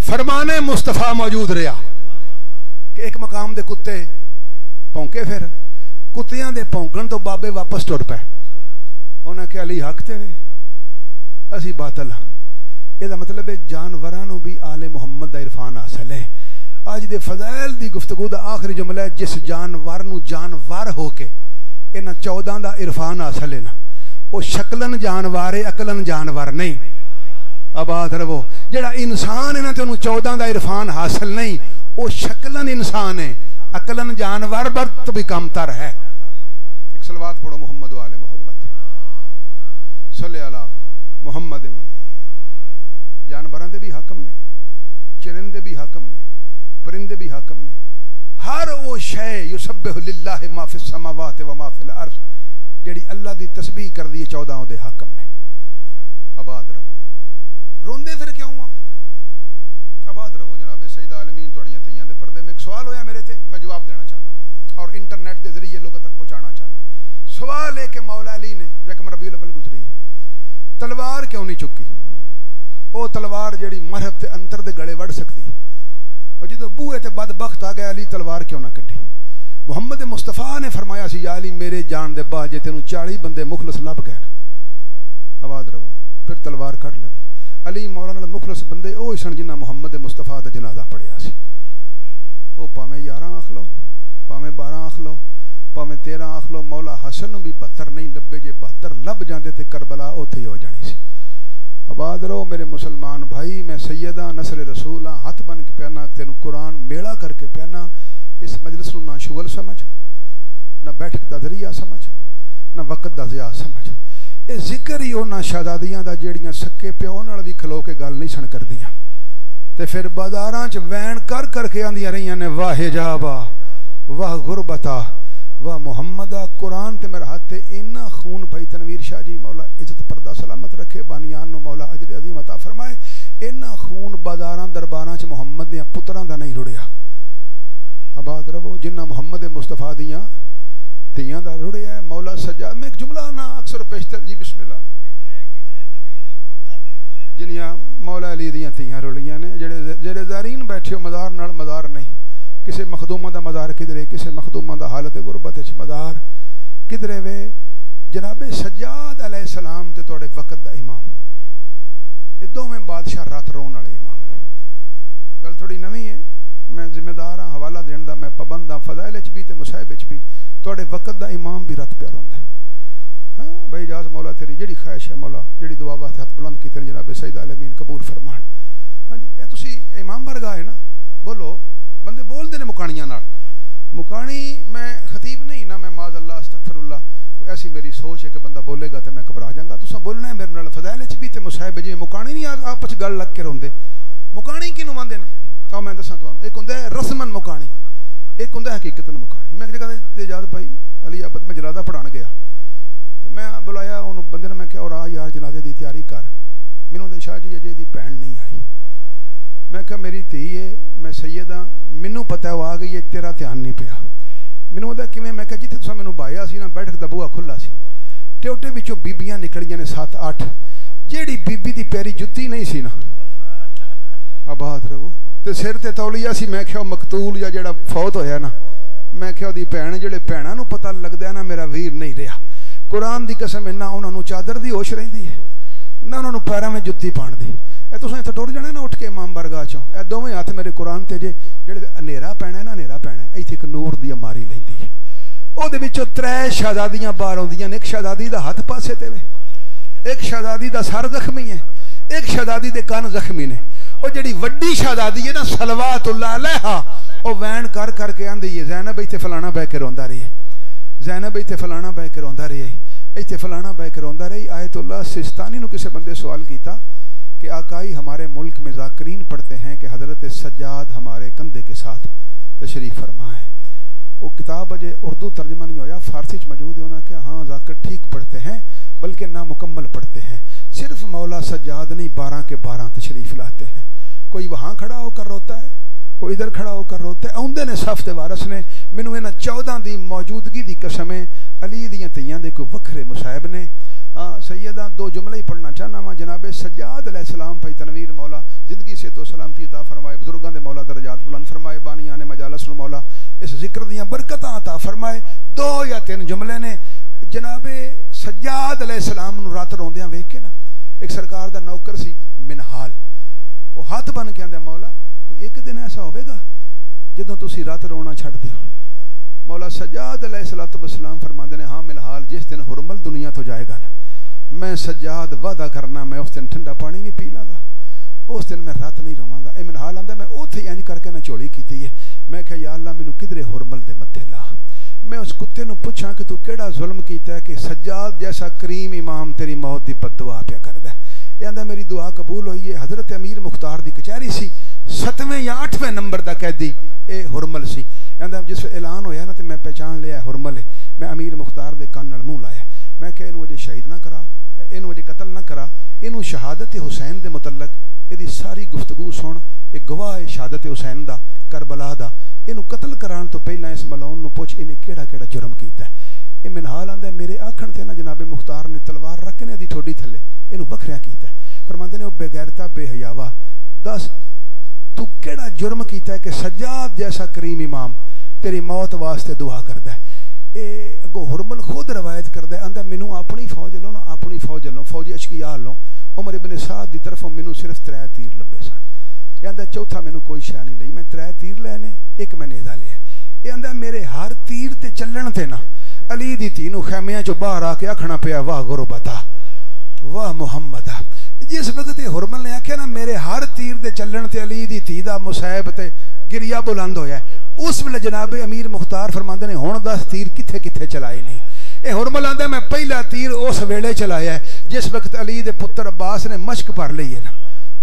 فرمان مصطفیٰ موجود رہا کہ ایک مقام دے کتے پونکے پھر کتیاں دے پونکن تو بابے واپس ٹر پے انہیں کہ علی حق تے وے اسی باطل ہاں یہ مطلب ہے جانورانوں بھی آل محمد دا عرفان حاصل ہے آج دے فضائل دی گفتگو دا آخری جملہ ہے جس جانور نو جانور ہو کے انہاں 14 دا عرفان حاصل ہے نا وہ شکلن جانور ہے عقلن جانور نہیں آباد رہو جڑا انسان ہے نا تے انہوں 14 دا عرفان حاصل نہیں وہ شکلن انسان ہے عقلن جانور بر تو بھی کم تر ہے ایک صلوات پڑھو محمد و آل محمد صلی اللہ محمد جانوراں دے بھی حاکم نے چرندے بھی حاکم نے پرندے بھی حاکم نے ہر وہ شے یسبح للہ ما فی السماوات و ما فی الارض جڑی اللہ دی تسبیح کر دی 14 دے حاکم نے آباد رہو روندے پھر کیوں ہوا آباد رہو جناب سید عالمین توڑیاں تیاں دے پردے میں ایک سوال ہویا میرے تے میں جواب دینا چاہنا اور انٹرنیٹ دے ذریعے لوگوں تک پہنچانا چاہنا سوال ہے کہ مولا علی نے یکم ربیع الاول گزری ہے تلوار کیوں نہیں چکی وہ تلوار جڑی مرحب تے انتر دے گڑے وڑ سکتی اور جدو بوئے تے بدبخت آ گیا علی تلوار کیوں نہ کڈی محمد مصطفیٰ نے فرمایا سی یا علی میرے جان دے بعد جے تینوں 40 بندے مخلص لب گئے نا آباد رہو پھر تلوار کڈ لوی علی مولانا مخلص بندے او سن جنہ محمد مصطفیٰ دا جنازہ پڑھیا سی او پاویں 11 آکھ لو پاویں 12 آکھ لو پاویں 13 آکھ لو مولا حسن نوں بھی 72 نہیں لبے جے 72 لب جاندے تے کربلا اوتھے ہو جانی سی آباد رہو میرے مسلمان بھائی میں سیدہ نسل رسول ہاں ہاتھ بن کے پیانا تینوں قرآن میڑا کر کے پیانا اس مجلس نو نہ شغل سمجھ نہ بیٹھک دا ذریعہ سمجھ نہ وقت دا ضیاع سمجھ اے ذکر ہی انہاں شہزادیاں دا جیڑیاں سکے پیو نال بھی کھلو کے گل نہیں سن کردیاں تے پھر بازاراں چ وین کر کے آندیاں رہیاں نے واہ حجابا واہ غربتا واہ محمدہ قرآن تے میرا ہاتھ تے اینا خون بھائی تنویر شاہ جی مولا عزت پردہ سلامت رکھے بانیان نو مولا اجر عظیم عطا فرمائے اینا خون بازاراں درباراں چ محمد دیاں پتراں دا نہیں رڑیا آباد رہو جنہ محمد مصطفیٰ دیاں تیاں دا رڑیا ہے مولا سجاد میں ایک جملہ نا اکثر پیشتر جی بسم اللہ جنیاں مولا علی دیاں تیاں رڑیاں نے جڑے زائرین بیٹھے ہو مزار نال مزار نہیں کسے مخدومہ دا مزار کدرے کسے مخدومہ دا حالت غربت اچ مزار کدرے وے جناب سجاد علیہ السلام تے توڑے وقت دا امام یہ دو میں بادشاہ رات رون والے امام گل تھوڑی نویں ہے میں ذمہ دار ہاں حوالہ دین دا میں پابند ہاں فضائل اچ بھی تے مصائب اچ بھی توڑے وقت دا امام بھی رات پہ روندا ہے ہاں بھائی جاز مولا تیری جڑی خواہش ہے مولا جڑی دعا واسطے ہاتھ بلند کیتے جناب سید عالمین قبول فرمان ہاں جی اے تسی امام ورگا ہے نا بولو بندے بول دے نے مکانیاں نال مکانی میں خطیب نہیں نا میں معاذ اللہ استغفر اللہ کوئی ایسی میری سوچ ہے کہ بندہ بولے گا تے میں گھبرا جاں گا تساں بولنا ہے میرے نال فضائل اچ بھی تے مصائب جی مکانی نہیں آپس گل لگ کے روندے مکانی کینوں ماندے نے تو میں دساں تانوں ایک ہوندا ہے رسمن مکانی ایک ہوندا ہے حقیقتن مکانی میں ایک جگہ تے اجازت پائی علی آباد میں جنازہ پڑھان گیا تے میں بلایا اونوں بندے نے میں کہا اور آ یار جنازے دی تیاری کر مینوں دے شاہ جی اجے دی بہن نہیں آئی میں کہا میری تھی ہے میں سید ہاں مینوں پتہ ہے وہ آ گئی ہے تیرا دھیان نہیں پیا مینوں دا کیویں میں کہا جتھے تساں مینوں بایا سی نا بیٹھک دا بوہا کھلا سی ٹوٹے وچوں بیبیاں نکلیاں نے 7-8 جیڑی بیبی دی پیری جُتی نہیں سی نا آباد رہو تے سر تے تولیہ سی میں کہا مقتول یا جڑا فوت ہویا نا میں کہا دی بہن جڑے بہناں نوں پتہ لگدا ہے نا میرا ویر نہیں رہا قرآن دی قسم ہے نہ انہاں نوں چادر دی ہوش رہندی ہے نہ انہاں نوں پیراں میں جُتی پاਣ دی اے تساں اتھے ٹر جانا نا اٹھ کے امام برگاہ چوں اے دوویں ہاتھ میرے قرآن تے جے جڑے ہنیرا پینا ہے نا ہنیرا پینا ہے ایتھے ایک نور دی ماری لیندی ہے او دے وچوں 3 شہزادیاں باہر اوندیاں نے ایک شہزادی دا ہاتھ پاسے تے وے ایک شہزادی دا سر زخمی ہے ایک شہزادی دے کان زخمی نے او جڑی وڈی شہزادی ہے نا صلوات اللہ علیہا او وین کر کے آندی ہے زینب ایتھے فلانا بہ کے روندا رہی ہے زینب ایتھے فلانا بہ کے روندا رہی ہے ایتھے فلانا بہ کے روندا رہی آیت اللہ سستانی نو کسے بندے سوال کیتا کہ آقائی ہمارے ملک میں ذاکرین پڑھتے ہیں کہ حضرت سجاد ہمارے کندھے کے ساتھ تشریف فرما ہے وہ کتاب اجے اردو ترجمہ نہیں ہویا فارسی چ موجود ہے انہاں کہ ہاں ذاکر ٹھیک پڑھتے ہیں بلکہ نامکمل پڑھتے ہیں صرف مولا سجاد نہیں 12 کے 12 تشریف لاتے ہیں کوئی وہاں کھڑا ہو کر روتا ہے کوئی ادھر کھڑا ہو کر روتا ہے اوندے نے صف دے وارث نے مینوں انہاں 14 دی موجودگی دی قسم ہے علی دیاں تیاں دے کوئی وکھرے مصائب نے سیدہ دو جملے ہی پڑھنا چاہنا ہوں. جناب سجاد علیہ السلام بھائی تنویر مولا زندگی سے تو سلامتی عطا فرمائے, بزرگاں دے مولا درجات بلند فرمائے, بانیان مجالس نو مولا اس ذکر دیاں برکتاں عطا فرمائے. 2 یا 3 جملے نے. جناب سجاد علیہ السلام نو رات روندیاں ویکھ کے نا ایک سرکار دا نوکر سی منہال, وہ ہاتھ بن کے آندا مولا کوئی ایک دن ایسا ہوے گا جدوں تسی رات رونا چھڈ دیو. مولا سجاد علیہ السلام فرماندے نے ہاں منہال جس دن حرمل دنیا تو جائے گا نا میں سجاد وعدہ کرنا میں اس دن ٹھنڈا پانی بھی پی لاں گا, اس دن میں رات نہیں رواں گا. اے منہال آندا میں اوتھے انج کر کے نہ چولی کیتی ہے. میں کہ یا اللہ مینوں کدھرے حرمل دے متھے لا, میں اس کتے نو پوچھاں کہ تو کیڑا ظلم کیتا ہے کہ سجاد جیسا کریم امام تیری موت دی بد دعا پیا کردا ہے. اے آندا میری دعا قبول ہوئی ہے. حضرت امیر مختار دی کچہری سی, 7ویں یا 8ویں نمبر دا قیدی اے حرمل سی. آندا جس اعلان ہویا نا تے میں پہچان لیا حرمل ہے. میں امیر مختار دے کان نال منہ لایا, میں کہ اینو اجے شہید نہ کرا, اینو اجے قتل نہ کرا, اینو شہادت حسین دے متعلق ایدی ساری گفتگو سن. ایک گواہ ہے شہادت حسین دا کربلا دا, اینو قتل کران تو پہلا اس ملعون نو پوچھ اینے کیڑا کیڑا جرم کیتا ہے. اے منہال آندا میرے آکھن تے نا جناب مختار نے تلوار رکھ کے دی ٹھوڈی تھلے اینو وکھریا کیتا ہے. فرماندے نے او بے غیرتا بے حیاوا دس تو کیڑا جرم کیتا ہے کہ سجاد جیسا کریم امام تیری موت واسطے دعا کردا ہے. اے اگو حرمل خود روایت کردا ہے, آندا مینوں اپنی فوج لو نا, اپنی فوج لو, فوج اشکیا لو, عمر ابن سعد دی طرفوں مینوں صرف 3 تیر لبے سن. یہ آندا چوتھا مینوں کوئی شے نہیں لئی, میں 3 تیر لے نے, ایک میں نیزہ لیا. یہ آندا میرے ہر تیر تے چلن تے نا علی دی تی نو خیمیاں چوں باہر آ کے آکھنا پیا واہ غربتا واہ محمدا. جس وقت حرمل نے آکھیا نا میرے ہر تیر دے چلن تے علی دی تی دا مصائب تے گریا بلند ہویا ہے, اس ویلے جناب امیر مختار فرماندے نے ہن 10 تیر کتھے کتھے چلائے نہیں. اے حرمل آندا میں پہلا تیر اس ویلے چلایا ہے جس وقت علی دے پتر عباس نے مشق پڑھ لئی ہے نا.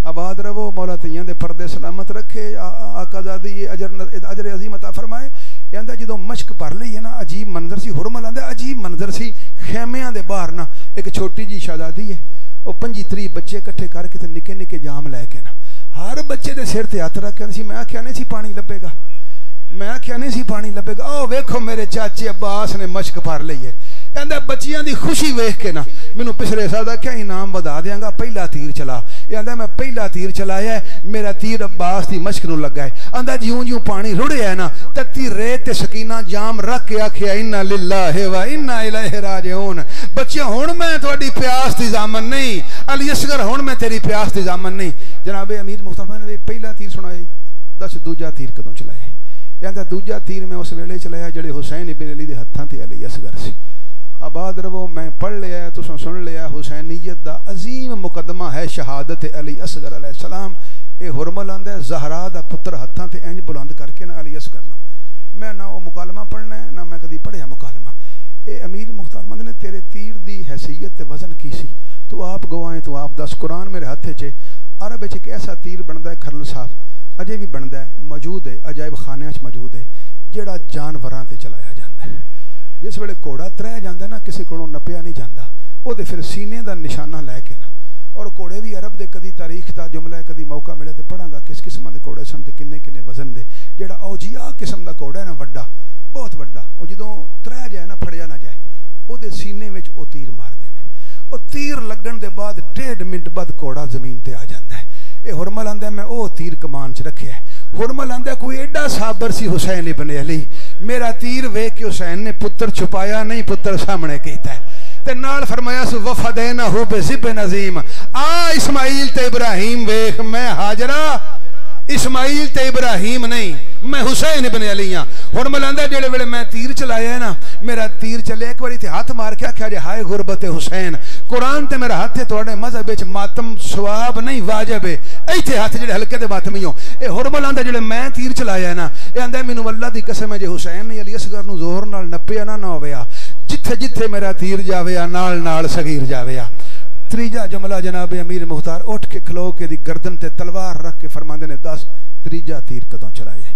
آباد رہو, مولا تیاں دے پردے سلامت رکھے, آقا زادی اجر عظیم عطا فرمائے. یہ آندا جدوں مشق پڑھ لئی ہے نا عجیب منظر سی. حرمل آندا عجیب منظر سی. خیمیاں دے باہر نا ایک چھوٹی جی شہزادی ہے, وہ 25-30 بچے کٹھے کر کے نکے نکے جام لے کے نا ہر بچے دے سر تے ہاتھ رکھ کے سی. میں آکھیا نہیں سی پانی لبے گا, میں آکھیا نہیں سی پانی لبے گا. او ویکھو میرے چاچے عباس نے مشق پڑھ لئی ہے. کہندا بچیاں دی خوشی ویکھ کے نا مینوں پچھلے سال دا کیا انعام ودا دیاں گا, پہلا تیر چلا. یہ آندا میں پہلا تیر چلایا ہے, میرا تیر عباس دی مشق نو لگا ہے. آندا جیوں جیوں پانی رڑیا ہے نا تتی ریت تے سکینہ جام رکھ کے آکھیا انا للہ و انا الیہ راجعون. بچے ہن میں تہاڈی پیاس دی ضامن نہیں, علی اصغر ہن میں تیری پیاس دی ضامن نہیں. جناب امیر مختار نے پہلا تیر سنایا, دس دوجا تیر کدوں چلایا. یہ آندا دوجا تیر میں اس ویلے چلایا جڑے حسین ابن علی دے ہتھاں تے علی اصغر سی. آباد رہو, میں پڑھ لیا ہے, تساں سن لیا. حسینیت دا عظیم مقدمہ ہے شہادت علی اصغر علیہ السلام. اے حرمل آندا ہے زہرا دا پتر ہتھاں تے انج بلند کر کے نا علی اصغر نو. میں نہ او مکالمہ پڑھنا ہے نہ میں کدی پڑھیا مکالمہ. اے امیر مختار مند نے تیرے تیر دی حیثیت تے وزن کی سی, تو آپ گواہیں, تو آپ دس. قرآن میرے ہتھے چ عرب وچ ایک ایسا تیر بندا ہے کھرل صاحب, اجے بھی بندا ہے, موجود ہے عجائب خانے وچ موجود ہے, جیڑا جانوراں تے چلایا جاندا ہے. جس ویلے گھوڑا ترہ جاندا ہے نا کسی کولوں نپیا نہیں جاندا, او دے پھر سینے دا نشانہ لے کے نا. اور گھوڑے بھی عرب دے کدی تاریخ دا جملہ ہے, کدی موقع ملے تے پڑھاں گا کس قسم دے گھوڑے سن تے کنے کنے وزن دے. جیڑا اوجیا قسم دا گھوڑا ہے نا وڈا, بہت وڈا, او جدوں ترہ جائے نا پھڑیا نہ جائے, او دے سینے وچ او تیر مار دے نے. او تیر لگن دے بعد 1.5 منٹ بعد گھوڑا زمین تے آ جاندا ہے. اے حرمل آندا میں او تیر کمان چ رکھیا ہے. حرمل آندا کوئی ایڈا صابر سی حسین ابن علی, میرا تیر ویکھ کے حسین نے پتر چھپایا نہیں, پتر سامنے کیتا ہے. تے نال فرمایا سو وفدینہ بذبح عظیم. آ اسماعیل تے ابراہیم ویکھ, میں ہاجرہ اسماعیل تے ابراہیم نہیں, میں حسین ابن علی ہاں. حرمل آندا جڑے ویلے میں تیر چلایا ہے نا, میرا تیر چلے ایک واری تے ہاتھ مار کے آکھیا جے ہائے غربت حسین, قرآن تے میرا ہاتھ ہے تواڈے مذہب وچ ماتم ثواب نہیں واجب ہے. ایتھے ہاتھ جڑے ہلکے دے ماتمی ہو. اے حرمل آندا جڑے میں تیر چلایا ہے نا, اے آندا مینوں اللہ دی قسم ہے جے حسین نے علی اصغر نو زور نال نپیا نہ ہویا, جتھے جتھے میرا تیر جاویا نال نال صغیر جاویا. تریجا جملہ جناب امیر مختار اٹھ کے کھلو کے دی گردن تے تلوار رکھ کے فرماندے نے دس تریجا تیر کدوں چلایا.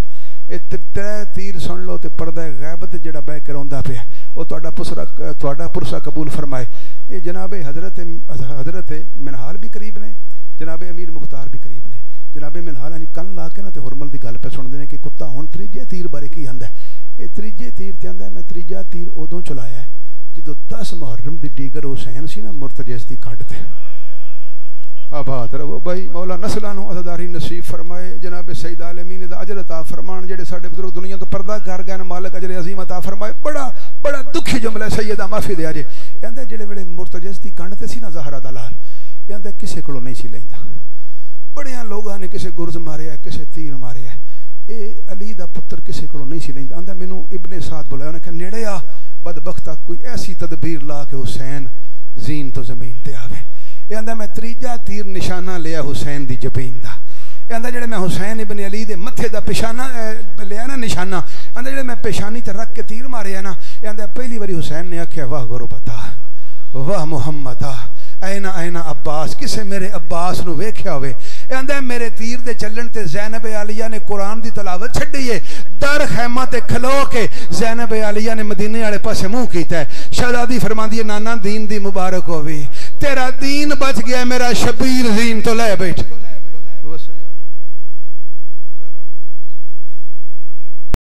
اے 3 تیر سن لو تے پردہ غیبت جڑا بہ کے روندا پیا او تہاڈا پرسا قبول فرمائے. اے جناب حضرت منہال بھی قریب نے, جناب امیر مختار بھی قریب نے. جناب منہال نے کن لا کے نا تے حرمل دی گل پہ سن دینے کہ کتا ہن تریجے تیر بارے کی آندا ہے. اے تریجے تیر تے آندا ہے میں تریجا تیر ادوں چلایا ہے جدو 10 محرم دی دیگر حسین سی نا مرتجز دی کھٹ تے آباد رہو بھائی مولا نسلانو عزداری نصیب فرمائے جناب سید عالمین دا اجر عطا فرمان جڑے ساڈے بزرگ دنیا تو پردہ کر گئے مالک اجر عظیم عطا فرمائے بڑا دکھی جملہ سیدہ معافی دے آجے کہندے جڑے ویلے مرتجز دی کھٹ تے سی نا زہرا دلال کہندے کسے کولو نہیں سی لیندا بڑیاں لوگاں نے کسے گرز ماریا کسے تیر ماریا اے علی دا پتر کسے کولو نہیں سی لیندا آندا مینوں ابن سعد بلایا انہاں کہ نیڑے آ بدبختہ کوئی ایسی تدبیر لا کے حسین زین تو زمین تے آوے یہ آندا میں تریجا تیر نشانہ لیا حسین دی جبین دا یہ آندا جڑے میں حسین ابن علی دے متھے دا پیشانہ لیا نا نشانہ آندا جڑے میں پیشانی تے رکھ کے تیر ماریا نا یہ آندا پہلی باری حسین نے آکھیا واہ غربتا واہ محمدہ اینا عباس کسے میرے عباس نو ویکھیا ہوئے یہ آندا میرے تیر دے چلن تے زینب عالیہ نے قرآن دی تلاوت چھڈی ہے در خیمہ تے کھلو کے زینب عالیہ نے مدینے والے پاسے منہ کیتا ہے شہزادی فرماندی ہے نانا دین دی مبارک ہووی تیرا دین بچ گیا میرا شبیر زین تو لے بیٹھ